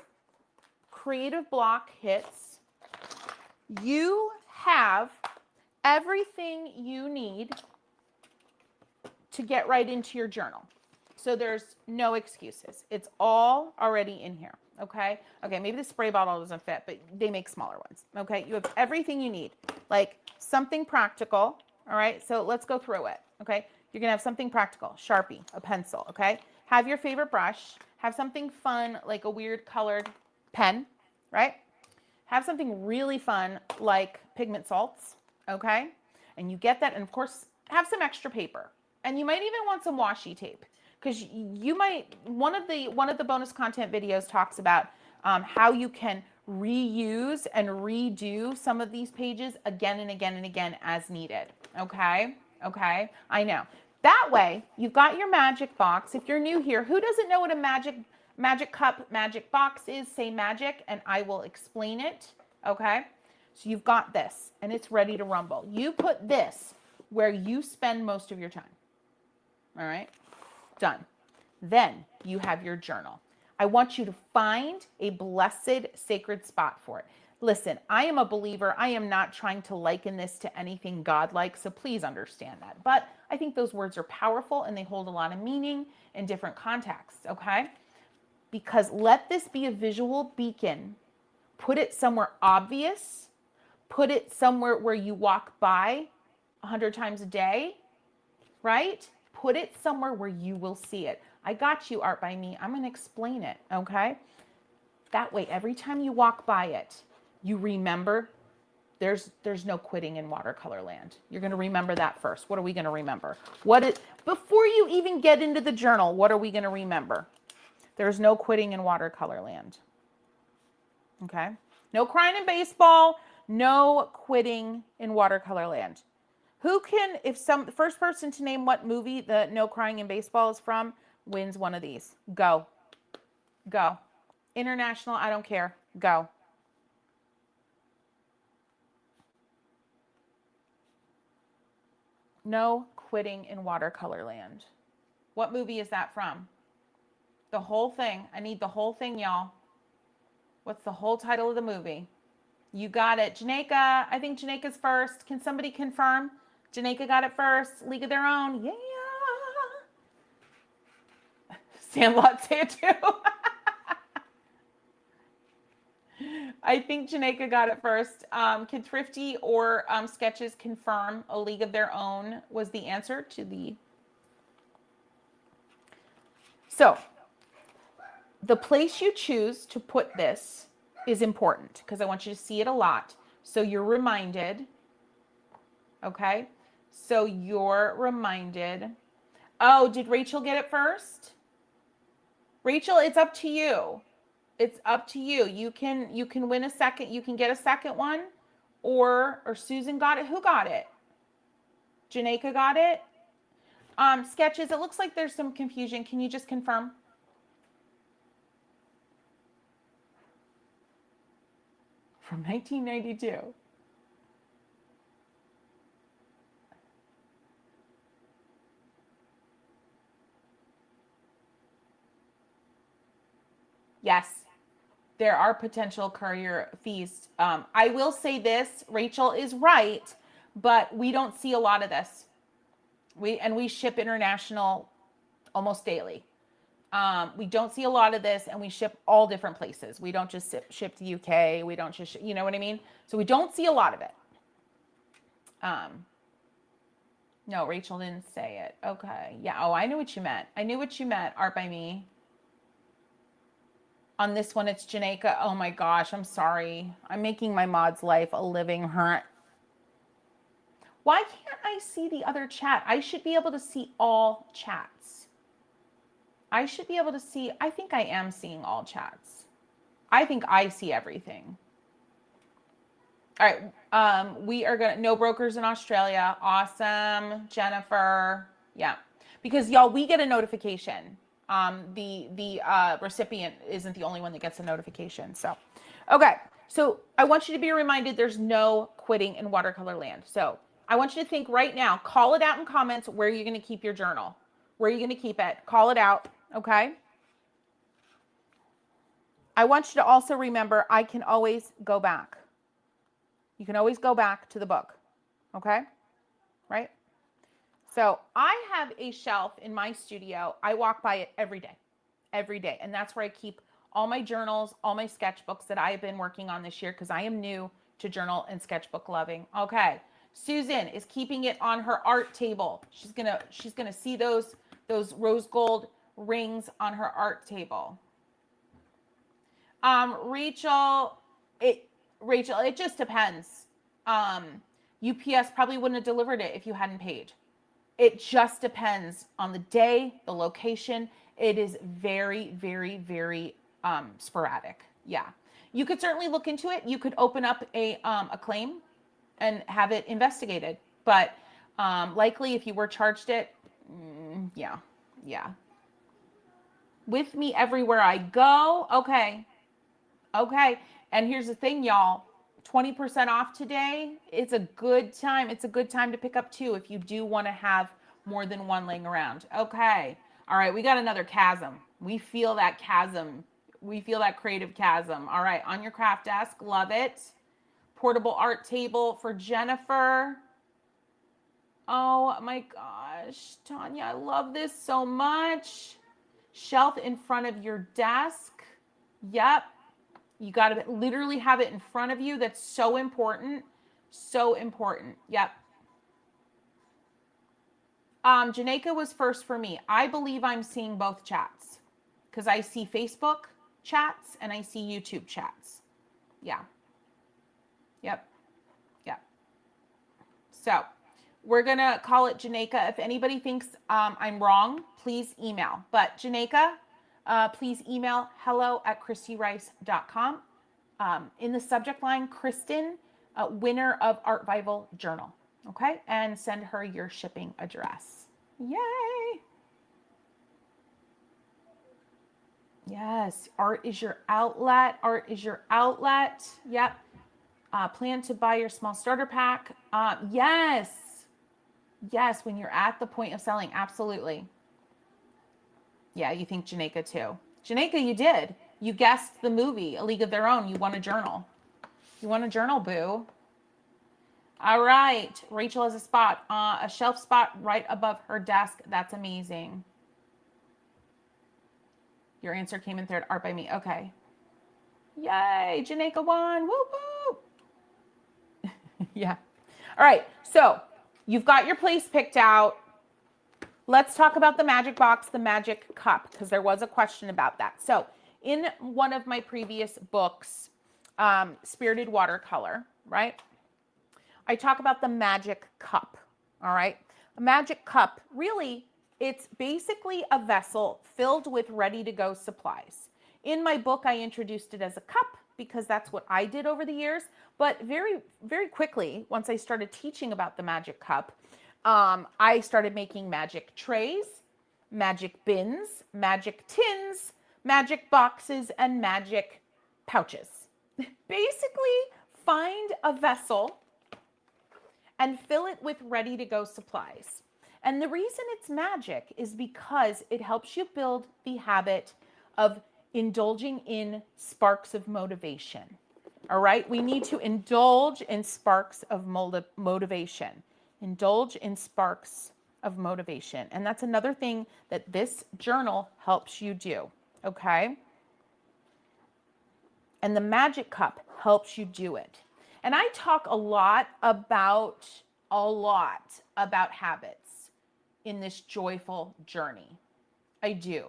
A: creative block hits, you have everything you need to get right into your journal. So there's no excuses. It's all already in here, okay? Okay, maybe the spray bottle doesn't fit, but they make smaller ones, okay? You have everything you need, like something practical, all right? So let's go through it, okay? You're gonna have something practical, Sharpie, a pencil, okay? Have your favorite brush, have something fun, like a weird colored pen, right? Have something really fun, like pigment salts, okay? And you get that, and of course, have some extra paper. And you might even want some washi tape, because you might, one of the bonus content videos talks about how you can reuse and redo some of these pages again and again and again as needed, okay? Okay, I know. That way, you've got your magic box. If you're new here, who doesn't know what a magic cup, magic box is? Say magic, and I will explain it, okay? So you've got this, and it's ready to rumble. You put this where you spend most of your time, all right? Done. Then you have your journal. I want you to find a blessed, sacred spot for it. Listen, I am a believer. I am not trying to liken this to anything godlike, so please understand that. But I think those words are powerful and they hold a lot of meaning in different contexts, okay? Because let this be a visual beacon. Put it somewhere obvious. Put it somewhere where you walk by 100 times a day, right? Put it somewhere where you will see it. I got you, Art by Me. I'm going to explain it, okay? That way, every time you walk by it, you remember there's no quitting in watercolor land. You're going to remember that first. What are we going to remember? Before you even get into the journal, what are we going to remember? There's no quitting in watercolor land. Okay? No crying in baseball, no quitting in watercolor land. Who can, the first person to name what movie the no crying in baseball is from wins one of these. Go. Go. International, I don't care. Go. No quitting in watercolor land. What movie is that from? The whole thing. I need the whole thing, y'all. What's the whole title of the movie? You got it. Janeka, I think Janeka's first. Can somebody confirm? Janeka got it first. League of Their Own. Yeah. Sandlot, say it too. I think Janeka got it first. Can Thrifty or Sketches confirm A League of Their Own was the answer to the... So, the place you choose to put this is important because I want you to see it a lot. So you're reminded, okay? So you're reminded. Oh, did Rachel get it first? Rachel, it's up to you. It's up to you. You can win a second. You can get a second one, or Susan got it. Who got it? Janeka got it. Sketches. It looks like there's some confusion. Can you just confirm? From 1992. Yes, there are potential courier fees. I will say this, Rachel is right, but we don't see a lot of this. We ship international almost daily. We don't see a lot of this, and we ship all different places. We don't just ship to UK. We don't just, you know what I mean? So we don't see a lot of it. No, Rachel didn't say it. Okay. Yeah. Oh, I knew what you meant. I knew what you meant, Art by Me. On this one, it's Janeka. Oh my gosh, I'm sorry. I'm making my mod's life a living hurt. Why can't I see the other chat? I should be able to see all chats. I should be able to see, I think I am seeing all chats. I think I see everything. All right, we are gonna, no brokers in Australia. Awesome, Jennifer. Yeah, because y'all, we get a notification. The recipient isn't the only one that gets a notification. So, okay. So I want you to be reminded there's no quitting in watercolor land. So I want you to think right now, call it out in comments where you're going to keep your journal. Where are you going to keep it? Call it out, okay? I want you to also remember I can always go back. You can always go back to the book, okay? Right? So I have a shelf in my studio. I walk by it every day. And that's where I keep all my journals, all my sketchbooks that I've been working on this year because I am new to journal and sketchbook loving. Okay. Susan is keeping it on her art table. She's gonna see those rose gold rings on her art table. Rachel, it just depends. UPS probably wouldn't have delivered it if you hadn't paid. It just depends on the day, the location. It is very, very, very sporadic. Yeah. You could certainly look into it. You could open up a claim and have it investigated. But likely if you were charged it, yeah. With me everywhere I go. Okay. And here's the thing, y'all. 20% off today. It's a good time. It's a good time to pick up two if you do want to have more than one laying around. Okay. All right. We got another chasm. We feel that chasm. We feel that creative chasm. All right. On your craft desk. Love it. Portable art table for Jennifer. Oh my gosh. Tanya, I love this so much. Shelf in front of your desk. Yep. You got to literally have it in front of you. That's so important. So important. Yep. Janeka was first for me. I believe I'm seeing both chats because I see Facebook chats and I see YouTube chats. Yeah. Yep. So we're going to call it Janeka. If anybody thinks I'm wrong, please email. But Janeka, please email hello@christyrice.com. In the subject line, Kristen, winner of ArtVival Journal. Okay? And send her your shipping address. Yay! Yes, art is your outlet. Art is your outlet. Yep. Plan to buy your small starter pack. Yes, when you're at the point of selling, absolutely. Yeah, you think Janeka too. Janeka, you did. You guessed the movie, A League of Their Own. You won a journal. You won a journal, boo. All right. Rachel has a spot, a shelf spot right above her desk. That's amazing. Your answer came in third. Art by me. Okay. Yay. Janeka won. Woo woo. Yeah. All right. So you've got your place picked out. Let's talk about the magic box, the magic cup, because there was a question about that. So in one of my previous books, Spirited Watercolor, right? I talk about the magic cup, all right? A magic cup, really, it's basically a vessel filled with ready-to-go supplies. In my book, I introduced it as a cup because that's what I did over the years. But very, very quickly, once I started teaching about the magic cup, I started making magic trays, magic bins, magic tins, magic boxes, and magic pouches. Basically, find a vessel and fill it with ready-to-go supplies. And the reason it's magic is because it helps you build the habit of indulging in sparks of motivation. All right? We need to indulge in sparks of motivation. Indulge in sparks of motivation. And that's another thing that this journal helps you do. Okay? And the magic cup helps you do it. And I talk a lot about habits in this joyful journey. I do.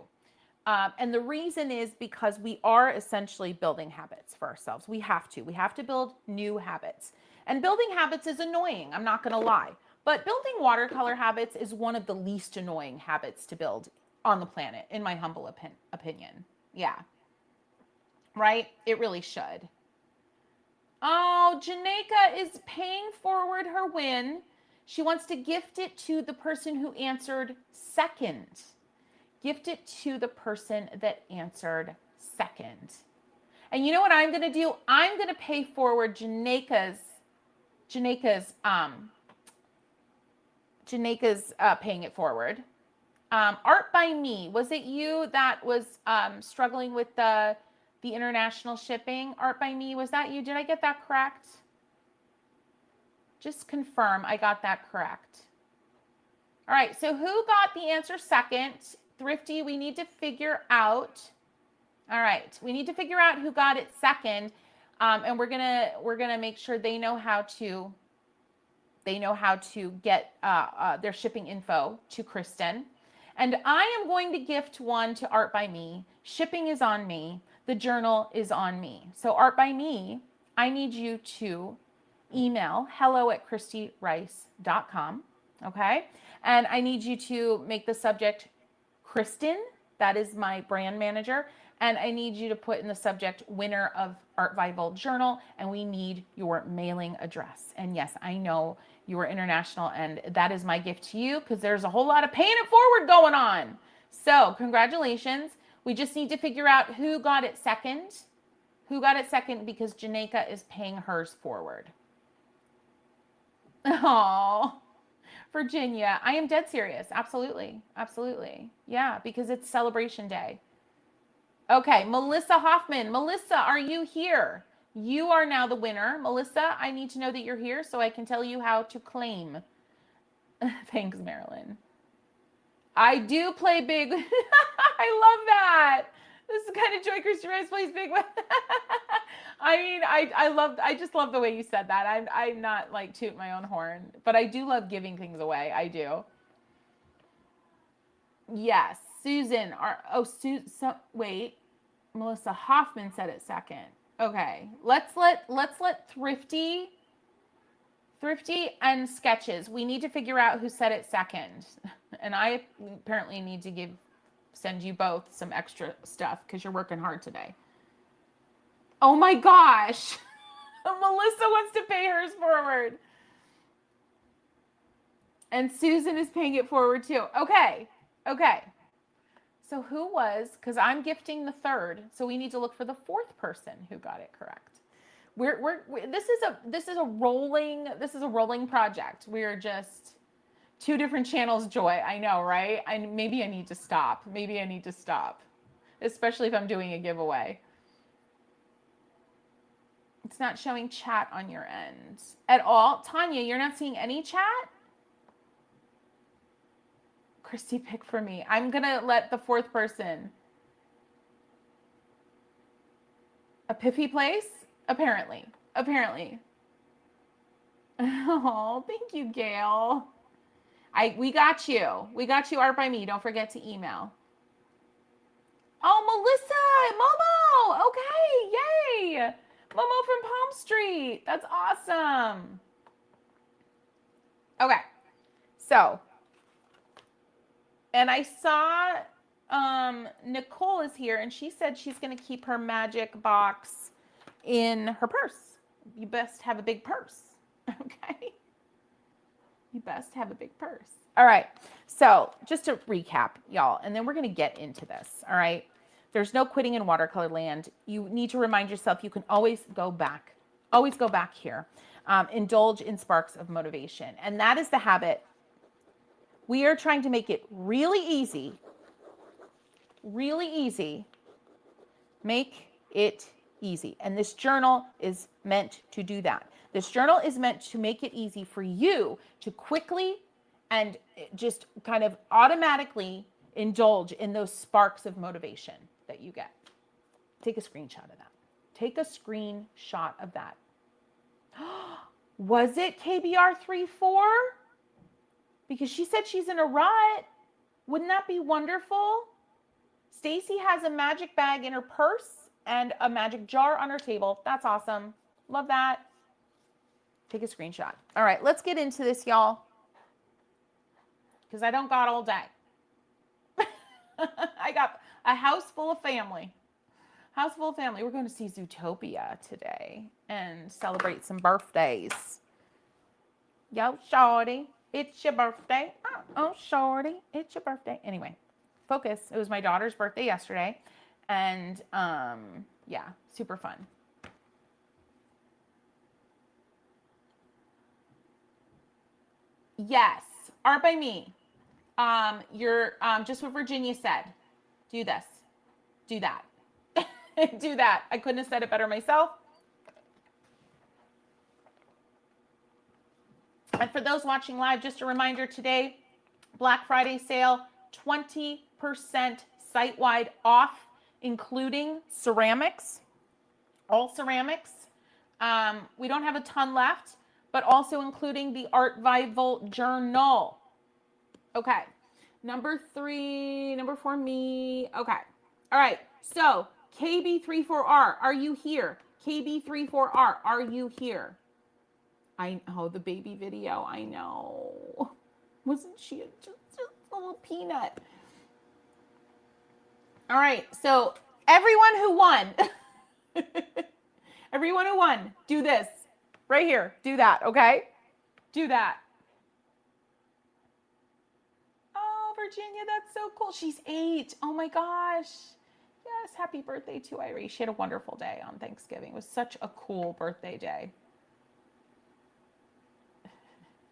A: And the reason is because we are essentially building habits for ourselves. We have to build new habits. And building habits is annoying, I'm not going to lie. But building watercolor habits is one of the least annoying habits to build on the planet, in my humble opinion. Yeah. Right? It really should. Oh, Janeka is paying forward her win. She wants to gift it to the person who answered second. Gift it to the person that answered second. And you know what I'm going to do? I'm going to pay forward Janeka's paying it forward. Art by Me, was it you that was struggling with the international shipping? Art by Me, was that you? Did I get that correct? Just confirm I got that correct. All right, so who got the answer second? Thrifty, we need to figure out. All right, we need to figure out who got it second, and we're gonna make sure they know how to get their shipping info to Kristen. And I am going to gift one to Art by Me. Shipping is on me. The journal is on me. So Art by Me, I need you to email hello@christyrice.com. Okay, and I need you to make the subject Kristen, that is my brand manager, and I need you to put in the subject winner of ArtVival Journal, and we need your mailing address. And yes, I know you are international, and that is my gift to you because there's a whole lot of paying it forward going on. So congratulations. We just need to figure out who got it second. Who got it second, because Janeka is paying hers forward. Oh. Virginia, I am dead serious. Absolutely. Absolutely. Yeah, because it's celebration day. Okay, Melissa Hoffman. Melissa, are you here? You are now the winner. Melissa, I need to know that you're here so I can tell you how to claim. Thanks, Marilyn. I do play big. I love that. This is kind of Joy Christy Rice plays big. I mean, I just love the way you said that. I'm not like toot my own horn, but I do love giving things away. I do. Yes, Susan. Wait, Melissa Hoffman said it second. Okay, let's let Thrifty and Sketches. We need to figure out who said it second, and I apparently need to send you both some extra stuff because you're working hard today. Oh my gosh. Melissa wants to pay hers forward. And Susan is paying it forward too. Okay. So who was, because I'm gifting the third, so we need to look for the fourth person who got it correct. This is a rolling project. We're just two different channels, Joy. I know, right? Maybe I need to stop. Especially if I'm doing a giveaway. It's not showing chat on your end at all. Tanya, you're not seeing any chat? Christy, pick for me. I'm going to let the fourth person. A Piffy Place? Apparently. Oh, thank you, Gail. We got you. Art by Me. Don't forget to email. Oh, Melissa, Momo. Okay, yay. Momo from Palmstreet. That's awesome. Okay. So, and I saw Nicole is here, and she said she's going to keep her magic box in her purse. You best have a big purse. Okay. You best have a big purse. All right. So just to recap, y'all, and then we're going to get into this. All right. There's no quitting in watercolor land. You need to remind yourself you can always go back. Always go back here. Indulge in sparks of motivation. And that is the habit. We are trying to make it really easy. Really easy. Make it easy. And this journal is meant to do that. This journal is meant to make it easy for you to quickly and just kind of automatically indulge in those sparks of motivation that you get. Take a screenshot of that. Was it KBR34? Because she said she's in a rut. Wouldn't that be wonderful? Stacy has a magic bag in her purse and a magic jar on her table. That's awesome. Love that. Take a screenshot. All right, let's get into this, y'all, because I don't got all day. I got a house full of family. House full of family. We're going to see Zootopia today and celebrate some birthdays. Yo, shorty, it's your birthday. Oh, shorty, it's your birthday. Anyway, focus. It was my daughter's birthday yesterday, and yeah, super fun. Yes, Art by Me. You're just what Virginia said. Do this. Do that. Do that. I couldn't have said it better myself. And for those watching live, just a reminder today, Black Friday sale, 20% site-wide off, including ceramics, all ceramics. We don't have a ton left, but also including the ArtVival Journal. Okay, number 4 me. Okay, all right, so KB34R, are you here? KB34R, are you here? Oh, the baby video, I know. Wasn't she just a little peanut? All right, so everyone who won, everyone who won, do this right here. Do that, okay? Do that. Oh, Virginia, that's so cool. She's 8. Oh my gosh. Yes, happy birthday to Irie. She had a wonderful day on Thanksgiving. It was such a cool birthday day.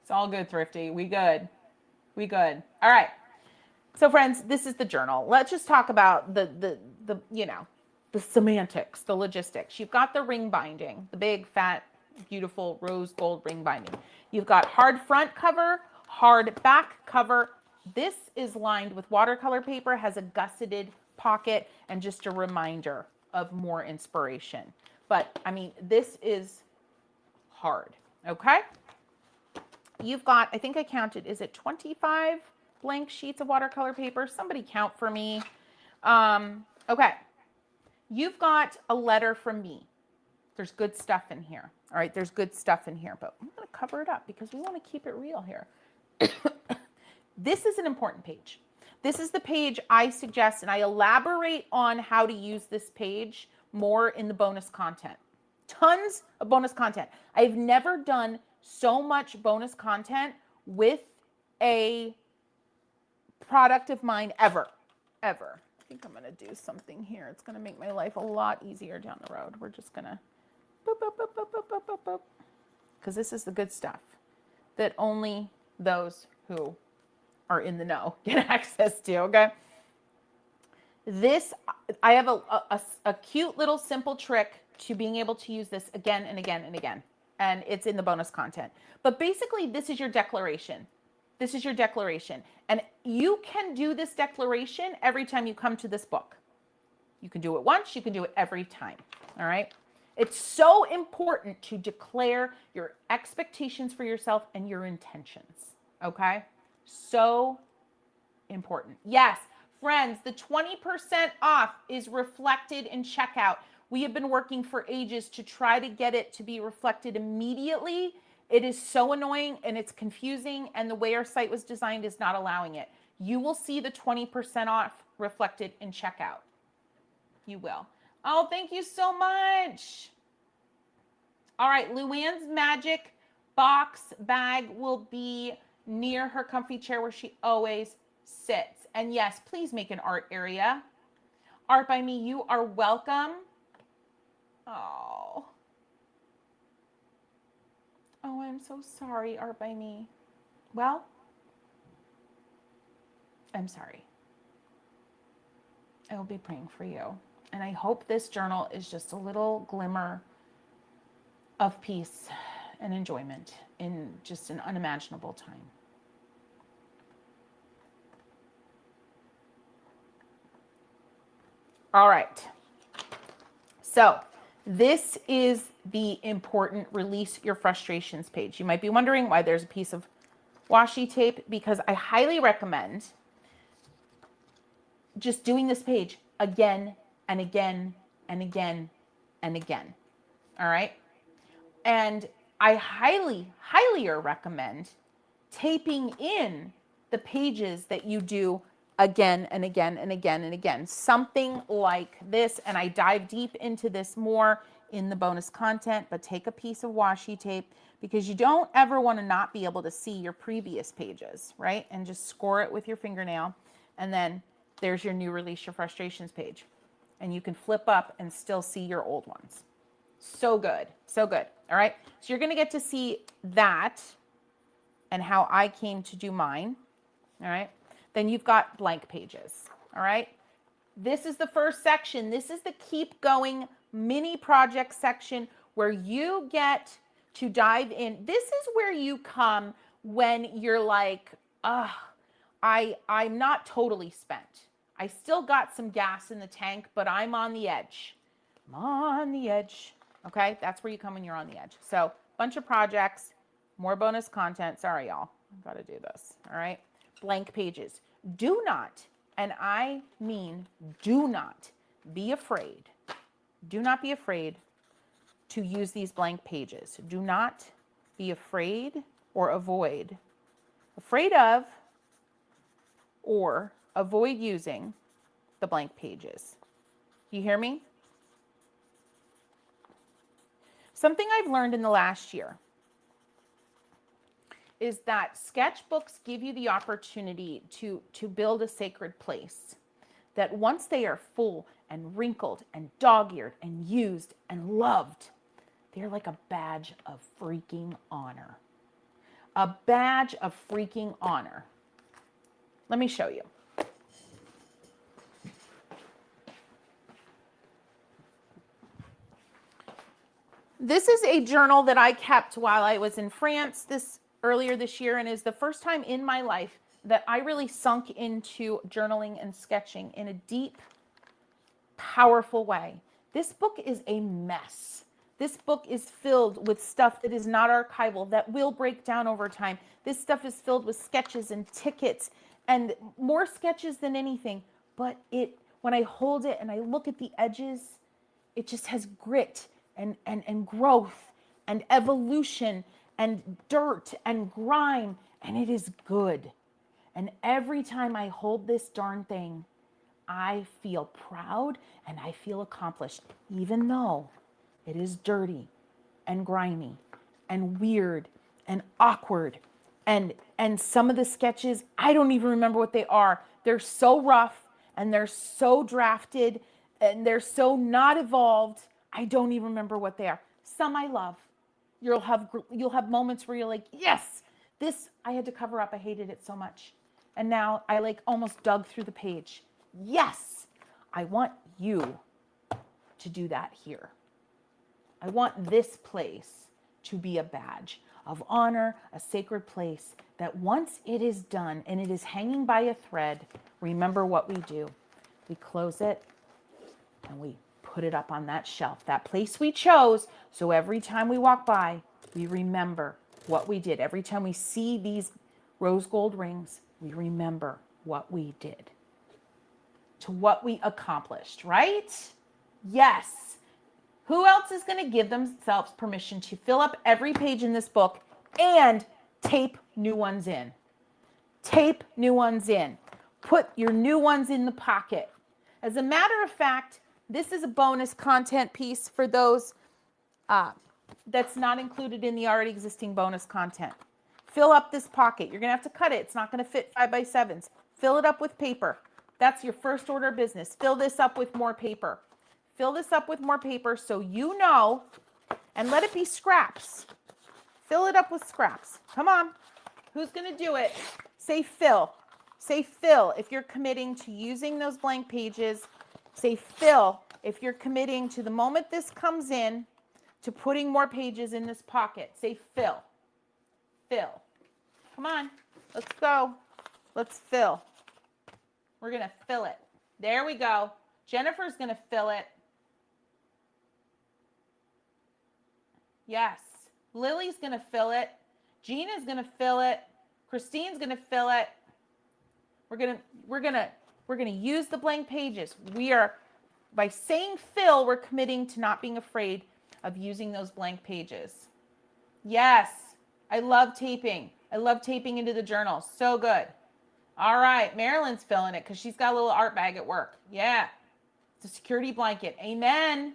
A: It's all good, Thrifty. We good. We good. All right. So friends, this is the journal. Let's just talk about the you know, the semantics, the logistics. You've got the ring binding, the big, fat, beautiful rose gold ring binding. You've got hard front cover, hard back cover. This is lined with watercolor paper, has a gusseted pocket, and just a reminder of more inspiration. But I mean, this is hard, okay? You've got, I think I counted, is it 25 blank sheets of watercolor paper? Somebody count for me. Okay. You've got a letter from me. There's good stuff in here. All right, there's good stuff in here, but I'm going to cover it up because we want to keep it real here. This is an important page. This is the page I suggest, and I elaborate on how to use this page more in the bonus content. Tons of bonus content. I've never done so much bonus content with a product of mine ever. I think I'm going to do something here. It's going to make my life a lot easier down the road. We're just going to boop, boop, boop, boop, boop, boop, boop, boop. Because this is the good stuff that only those who are in the know get access to, okay? This, I have a cute little simple trick to being able to use this again and again and again. And it's in the bonus content. But basically, this is your declaration. This is your declaration. And you can do this declaration every time you come to this book. You can do it once, you can do it every time, all right? It's so important to declare your expectations for yourself and your intentions, okay? So important. Yes, friends, the 20% off is reflected in checkout. We have been working for ages to try to get it to be reflected immediately. It is so annoying and it's confusing, and the way our site was designed is not allowing it. You will see the 20% off reflected in checkout. You will. Oh, thank you so much. All right, Luann's magic box bag will be near her comfy chair where she always sits. And yes, please make an art area. Art by Me, you are welcome. Oh. Oh, I'm so sorry, Art by Me. Well, I'm sorry. I will be praying for you. And I hope this journal is just a little glimmer of peace and enjoyment in just an unimaginable time. All right. So this is the important release your frustrations page. You might be wondering why there's a piece of washi tape, because I highly recommend just doing this page again and again and again and again. All right. And I highly, highly recommend taping in the pages that you do again and again and again and again. Something like this, and I dive deep into this more in the bonus content, but take a piece of washi tape because you don't ever want to not be able to see your previous pages, right? And just score it with your fingernail. And then there's your new Release Your Frustrations page. And you can flip up and still see your old ones. So good, so good. All right, so you're going to get to see that and how I came to do mine. All right, then you've got blank pages. All right, this is the first section. This is the keep going mini project section where you get to dive in. This is where you come when you're like, I'm not totally spent. I still got some gas in the tank, but I'm on the edge. I'm on the edge. Okay, that's where you come when you're on the edge. So, bunch of projects, more bonus content. Sorry, y'all. I've got to do this. All right, blank pages. Do not, and I mean do not be afraid. Do not be afraid to use these blank pages. Do not be afraid or avoid. Afraid of or avoid using the blank pages. You hear me? Something I've learned in the last year is that sketchbooks give you the opportunity to build a sacred place that once they are full and wrinkled and dog-eared and used and loved, they're like a badge of freaking honor. A badge of freaking honor. Let me show you. This is a journal that I kept while I was in France earlier this year, and is the first time in my life that I really sunk into journaling and sketching in a deep, powerful way. This book is a mess. This book is filled with stuff that is not archival, that will break down over time. This stuff is filled with sketches and tickets and more sketches than anything. But when I hold it and I look at the edges, it just has grit and growth and evolution and dirt and grime, and it is good. And every time I hold this darn thing, I feel proud and I feel accomplished, even though it is dirty and grimy and weird and awkward. And some of the sketches, I don't even remember what they are. They're so rough and they're so drafted and they're so not evolved. I don't even remember what they are. Some I love. You'll have moments where you're like, yes, this I had to cover up. I hated it so much. And now I like almost dug through the page. Yes, I want you to do that here. I want this place to be a badge of honor, a sacred place that once it is done and it is hanging by a thread, remember what we do. We close it and we put it up on that shelf, that place we chose. So every time we walk by, we remember what we did. Every time we see these rose gold rings, we remember what we did, to what we accomplished, right? Yes. Who else is going to give themselves permission to fill up every page in this book and tape new ones in? Tape new ones in. Put your new ones in the pocket. As a matter of fact, this is a bonus content piece for those that's not included in the already existing bonus content. Fill up this pocket. You're going to have to cut it. It's not going to fit 5x7s. Fill it up with paper. That's your first order of business. Fill this up with more paper. Fill this up with more paper so you know, and let it be scraps. Fill it up with scraps. Come on. Who's going to do it? Say fill. Say fill if you're committing to using those blank pages. Say fill if you're committing to the moment this comes in to putting more pages in this pocket. Say fill. Fill. Come on. Let's go. Let's fill. We're going to fill it. There we go. Jennifer's going to fill it. Yes. Lily's going to fill it. Gina's going to fill it. Christine's going to fill it. We're going to We're going to use the blank pages. We are, by saying fill, we're committing to not being afraid of using those blank pages. Yes, I love taping. I love taping into the journal. So good. All right, Marilyn's filling it because she's got a little art bag at work. Yeah, it's a security blanket. Amen.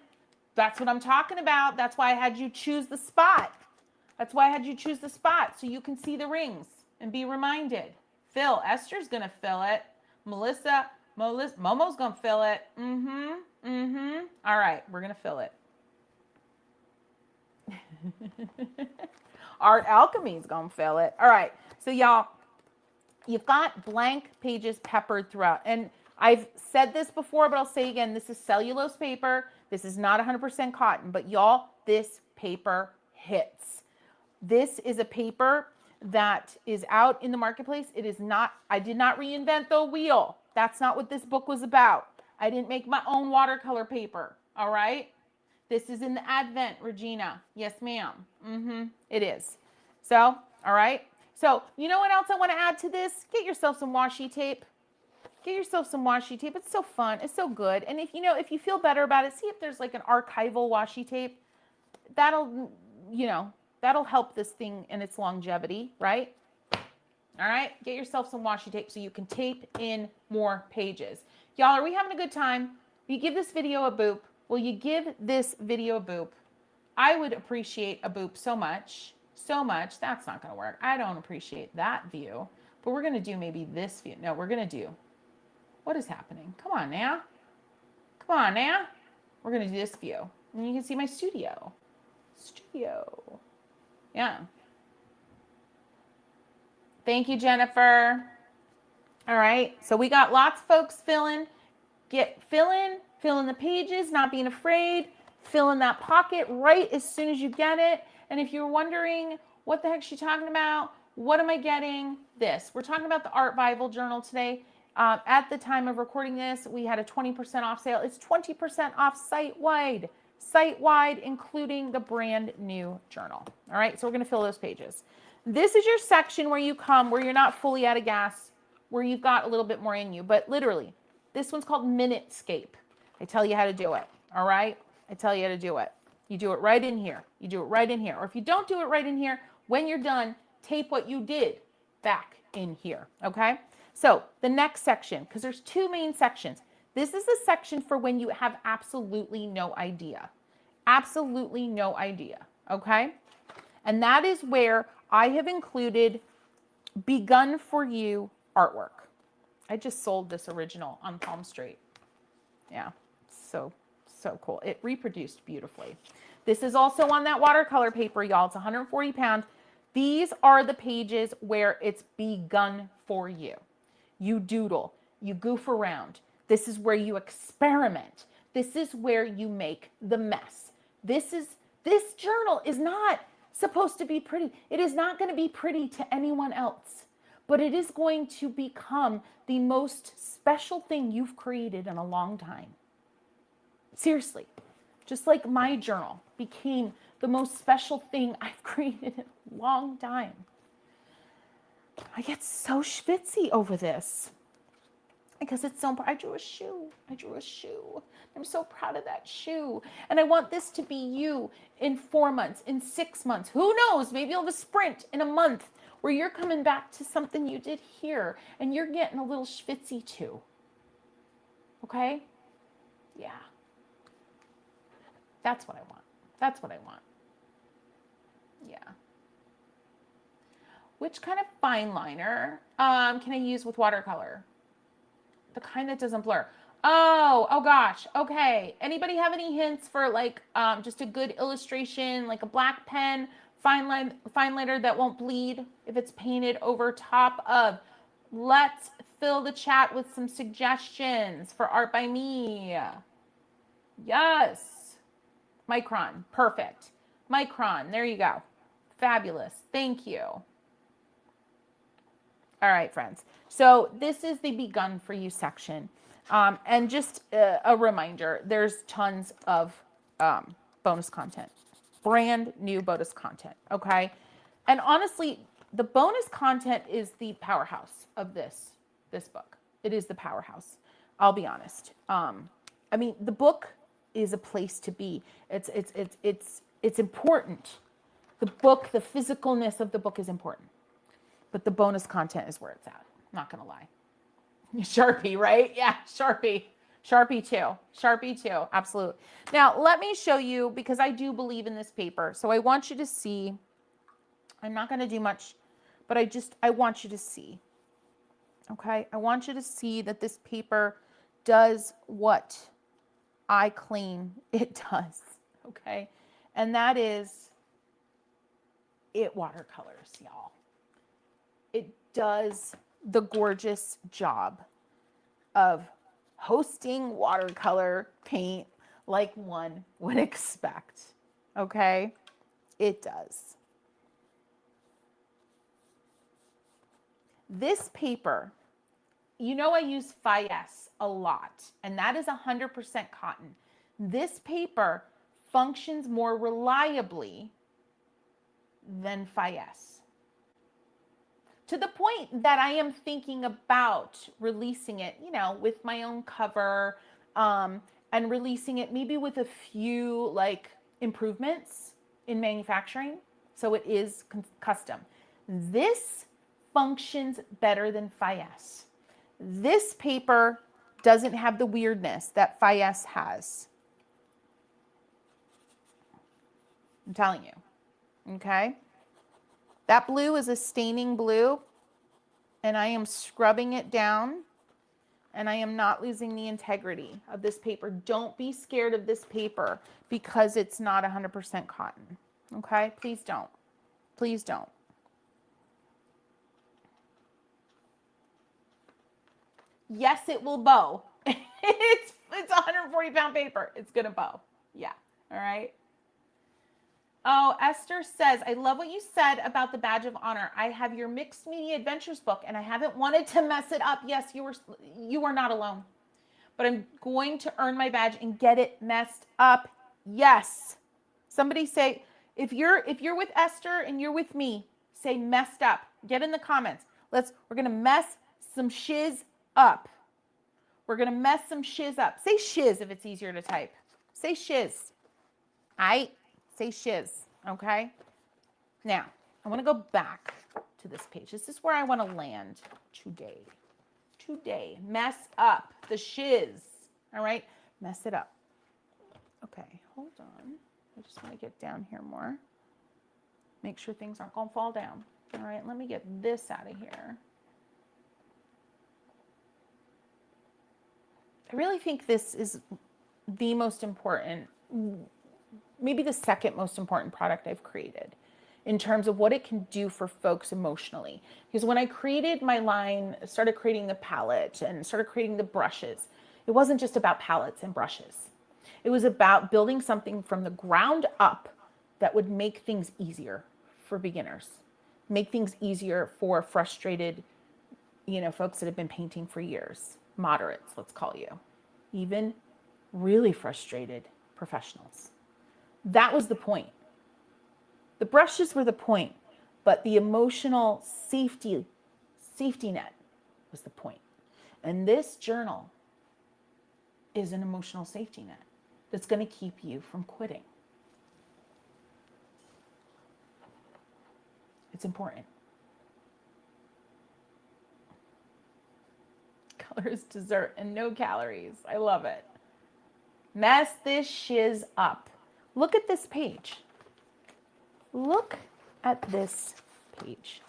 A: That's what I'm talking about. That's why I had you choose the spot. That's why I had you choose the spot so you can see the rings and be reminded. Fill. Esther's going to fill it. Melissa, Momo's going to fill it. All right, we're going to fill it. Art Alchemy's going to fill it. All right, so y'all, you've got blank pages peppered throughout. And I've said this before, but I'll say again, this is cellulose paper. This is not 100% cotton, but y'all, this paper hits. This is a paper that is out in the marketplace. It is not, I did not reinvent the wheel. That's not what this book was about. I didn't make my own watercolor paper, all right? This is in the Advent, Regina. Yes, ma'am. It is. So, all right. So, you know what else I want to add to this? Get yourself some washi tape. Get yourself some washi tape. It's so fun. It's so good. And if you feel better about it, see if there's like an archival washi tape. That'll, that'll help this thing in its longevity, right? All right. Get yourself some washi tape so you can tape in more pages. Y'all, are we having a good time? Will you give this video a boop? Will you give this video a boop? I would appreciate a boop so much. So much. That's not going to work. I don't appreciate that view. But we're going to do maybe this view. No, we're going to do. What is happening? Come on now. Come on now. We're going to do this view. And you can see my studio. Yeah. Thank you, Jennifer. All right. So we got lots of folks filling. Fill in the pages, not being afraid. Fill in that pocket right as soon as you get it. And if you're wondering what the heck is she talking about, what am I getting? This. We're talking about the ArtVival Journal today. At the time of recording this, we had a 20% off sale. It's 20% off site-wide. Site-wide, including the brand new journal. All right, so we're going to fill those pages. This is your section where you come, where you're not fully out of gas, where you've got a little bit more in you. But literally, this one's called Minutescape. I tell you how to do it, all right? I tell you how to do it. You do it right in here. You do it right in here. Or if you don't do it right in here, when you're done, tape what you did back in here, okay? So the next section, because there's two main sections. This is the section for when you have absolutely no idea. Absolutely no idea, okay? And that is where I have included Begun For You artwork. I just sold this original on Palmstreet. Yeah, so cool. It reproduced beautifully. This is also on that watercolor paper, y'all. It's 140 pounds. These are the pages where it's begun for you. You doodle, you goof around. This is where you experiment. This is where you make the mess. This journal is not supposed to be pretty. It is not going to be pretty to anyone else, but it is going to become the most special thing you've created in a long time. Seriously, just like my journal became the most special thing I've created in a long time. I get so schwitzy over this because it's so, I drew a shoe. I'm so proud of that shoe. And I want this to be you in 4 months, in 6 months. Who knows? Maybe you'll have a sprint in a month where you're coming back to something you did here and you're getting a little schwitzy too. Okay? Yeah. That's what I want. That's what I want. Yeah. Which kind of fine liner can I use with watercolor? The kind that doesn't blur. Oh gosh. Okay. Anybody have any hints for like just a good illustration, like a black pen, fine liner that won't bleed if it's painted over top of? Let's fill the chat with some suggestions for art by me. Yes. Micron. Perfect. Micron. There you go. Fabulous. Thank you. All right, friends. So this is the Begun For You section. And just a reminder, there's tons of bonus content. Brand new bonus content. Okay. And honestly, the bonus content is the powerhouse of this book. It is the powerhouse. I'll be honest. I mean, the book is a place to be. It's important. The book, the physicalness of the book is important, but the bonus content is where it's at. Not gonna lie. Sharpie, right? Yeah, Sharpie. Sharpie too. Sharpie too. Absolutely. Now, let me show you, because I do believe in this paper. So I want you to see. I'm not going to do much, but I want you to see. Okay? I want you to see that this paper does what I claim it does. Okay? And that is, it watercolors, y'all. It does the gorgeous job of hosting watercolor paint like one would expect. Okay? It does. This paper, you know I use Fi-S a lot, and that is 100% cotton. This paper functions more reliably than Fi-S. To the point that I am thinking about releasing it, you know, with my own cover, and releasing it maybe with a few like improvements in manufacturing. So it is custom. This functions better than Fi-S. This paper doesn't have the weirdness that Fi-S has. I'm telling you, okay? That blue is a staining blue, and I am scrubbing it down, and I am not losing the integrity of this paper. Don't be scared of this paper because it's not 100% cotton, okay? Please don't. Please don't. Yes, it will bow. It's 140-pound paper. It's going to bow. Yeah, all right? Oh, Esther says, I love what you said about the badge of honor. I have your mixed media adventures book and I haven't wanted to mess it up. Yes, you are not alone. But I'm going to earn my badge and get it messed up. Yes. Somebody say, if you're with Esther and you're with me, say messed up. Get in the comments. We're going to mess some shiz up. We're going to mess some shiz up. Say shiz if it's easier to type. Say shiz. Say shiz, okay? Now, I want to go back to this page. This is where I want to land today. Today. Mess up the shiz, all right? Mess it up. Okay, hold on. I just want to get down here more. Make sure things aren't going to fall down. All right, let me get this out of here. I really think this is the most important, maybe the second most important product I've created in terms of what it can do for folks emotionally. Because when I created my line, started creating the palette and started creating the brushes, it wasn't just about palettes and brushes. It was about building something from the ground up that would make things easier for beginners, make things easier for frustrated, folks that have been painting for years, moderates, let's call you, even really frustrated professionals. That was the point. The brushes were the point, but the emotional safety net was the point. And this journal is an emotional safety net that's going to keep you from quitting. It's important. Color is dessert and no calories. I love it. Mess this shiz up. Look at this page. Look at this page.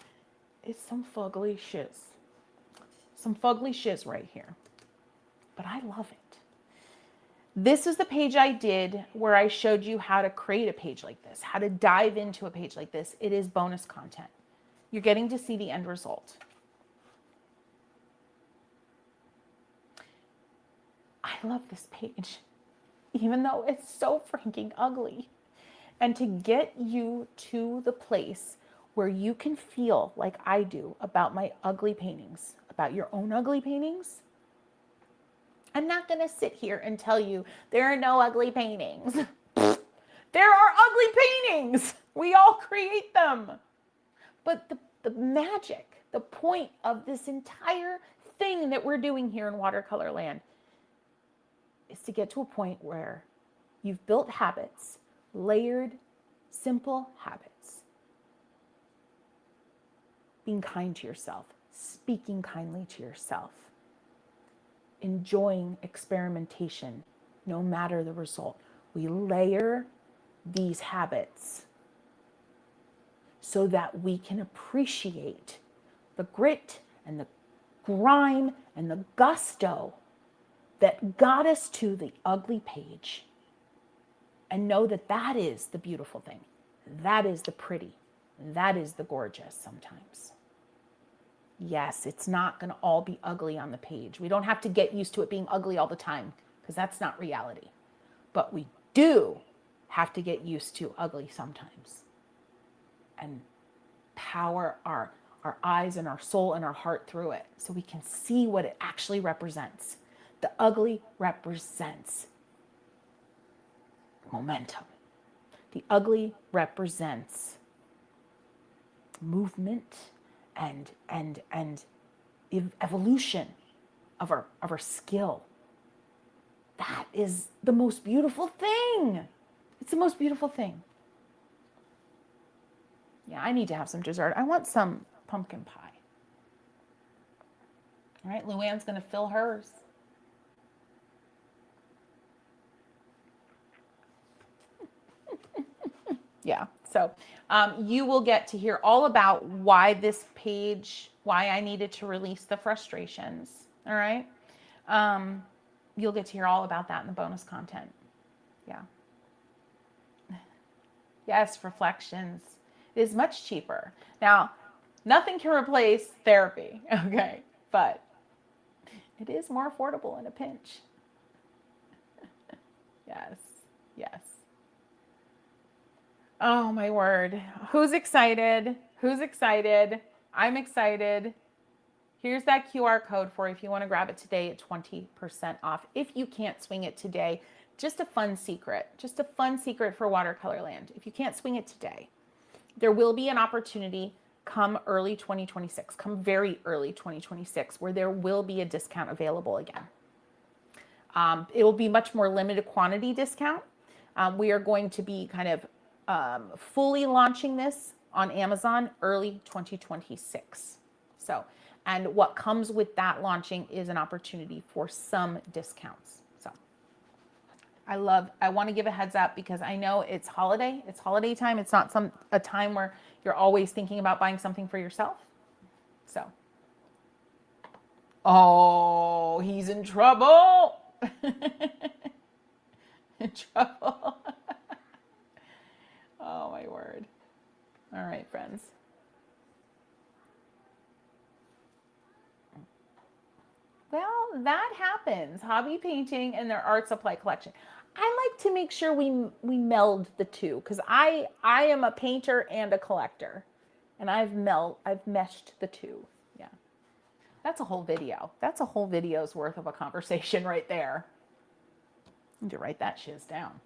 A: It's some fugly shiz. Some fugly shiz right here. But I love it. This is the page I did where I showed you how to create a page like this, how to dive into a page like this. It is bonus content. You're getting to see the end result. I love this page, even though it's so freaking ugly. And to get you to the place where you can feel like I do about my ugly paintings, about your own ugly paintings. I'm not going to sit here and tell you there are no ugly paintings. There are ugly paintings. We all create them. But the magic, the point of this entire thing that we're doing here in Watercolor Land is to get to a point where you've built habits, layered, simple habits. Being kind to yourself, speaking kindly to yourself, enjoying experimentation, no matter the result. We layer these habits so that we can appreciate the grit and the grime and the gusto that got us to the ugly page, and know that that is the beautiful thing. That is the pretty. That is the gorgeous sometimes. Yes, it's not going to all be ugly on the page. We don't have to get used to it being ugly all the time, because that's not reality. But we do have to get used to ugly sometimes and power our eyes and our soul and our heart through it so we can see what it actually represents. The ugly represents momentum. The ugly represents movement and evolution of our skill. That is the most beautiful thing. It's the most beautiful thing. Yeah, I need to have some dessert. I want some pumpkin pie. All right, Luann's going to fill hers. Yeah, so you will get to hear all about why this page, why I needed to release the frustrations, all right? You'll get to hear all about that in the bonus content. Yeah. Yes, reflections. It is much cheaper. Now, nothing can replace therapy, okay? But it is more affordable in a pinch. Yes, yes. Oh, my word. Who's excited? Who's excited? I'm excited. Here's that QR code for if you want to grab it today at 20% off. If you can't swing it today, just a fun secret. Just a fun secret for Watercolor Land. If you can't swing it today, there will be an opportunity come early 2026, come very early 2026, where there will be a discount available again. It will be much more limited quantity discount. We are going to be kind of fully launching this on Amazon early 2026. So, and what comes with that launching is an opportunity for some discounts. So I want to give a heads up because I know it's holiday time. It's not a time where you're always thinking about buying something for yourself. So, oh, he's in trouble. In trouble. Oh, my word. All right, friends. Well, that happens. Hobby painting and their art supply collection. I like to make sure we meld the two because I am a painter and a collector, and I've meshed the two. Yeah, that's a whole video. That's a whole video's worth of a conversation right there. I need to write that shiz down.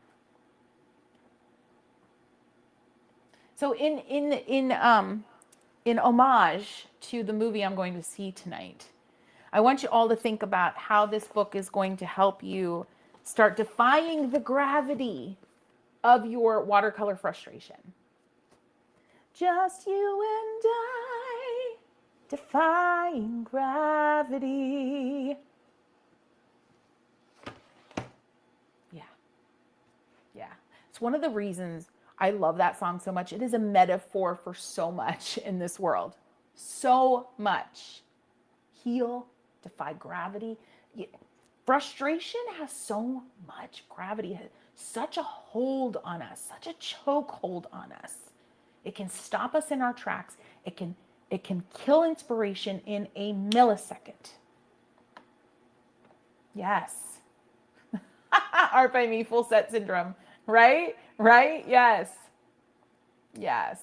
A: So in homage to the movie I'm going to see tonight, I want you all to think about how this book is going to help you start defying the gravity of your watercolor frustration. Just you and I, defying gravity. Yeah. Yeah. It's one of the reasons I love that song so much. It is a metaphor for so much in this world. So much. Heal, defy gravity. Frustration has so much gravity, such a hold on us, such a chokehold on us. It can stop us in our tracks. It can kill inspiration in a millisecond. Yes. Art by me, full set syndrome. Right? Right? Yes. Yes.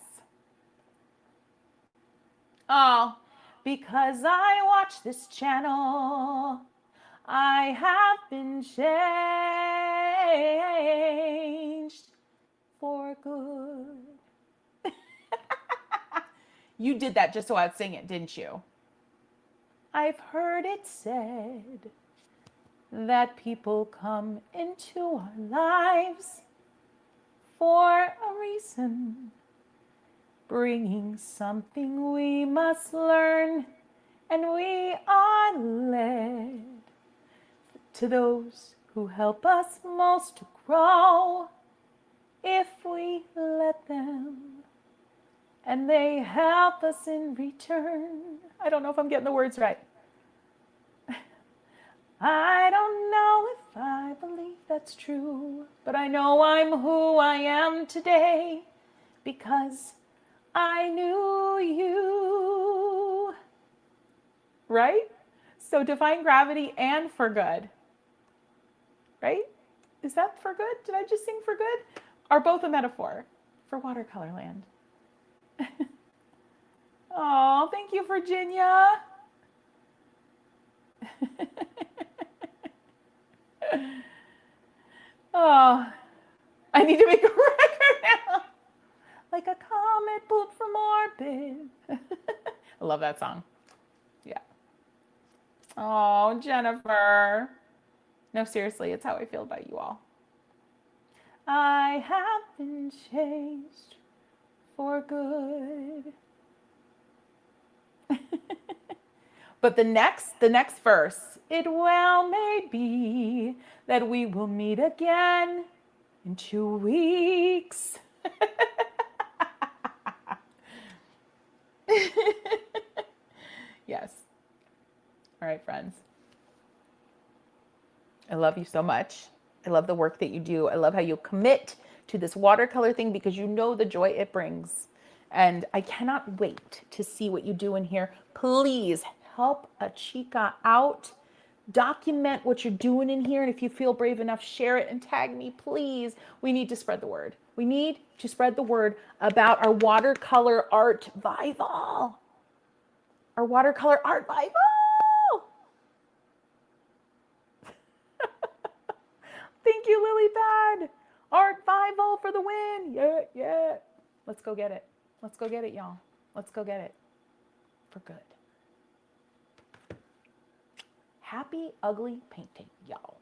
A: Oh, because I watch this channel, I have been changed for good. You did that just so I'd sing it, didn't you? I've heard it said that people come into our lives for a reason, bringing something we must learn, and we are led to those who help us most to grow if we let them, and they help us in return. I don't know if I'm getting the words right. I don't know if I believe that's true, but I know I'm who I am today because I knew you. Right? So define gravity and for good. Right? Is that for good? Did I just sing for good? Are both a metaphor for watercolor land? Oh, thank you, Virginia. Oh, I need to make a record now. Like a comet pulled from orbit. I love that song. Yeah. Oh, Jennifer. No, seriously, it's how I feel about you all. I have been changed for good. But the next verse, it well may be that we will meet again in 2 weeks. Yes. All right, friends. I love you so much. I love the work that you do. I love how you commit to this watercolor thing because you know the joy it brings. And I cannot wait to see what you do in here. Please help a chica out. Document what you're doing in here. And if you feel brave enough, share it and tag me, please. We need to spread the word. We need to spread the word about our watercolor ArtVival. Our watercolor ArtVival. Thank you, Lily Pad. ArtVival for the win. Yeah, yeah. Let's go get it. Let's go get it, y'all. Let's go get it. For good. Happy ugly painting, y'all.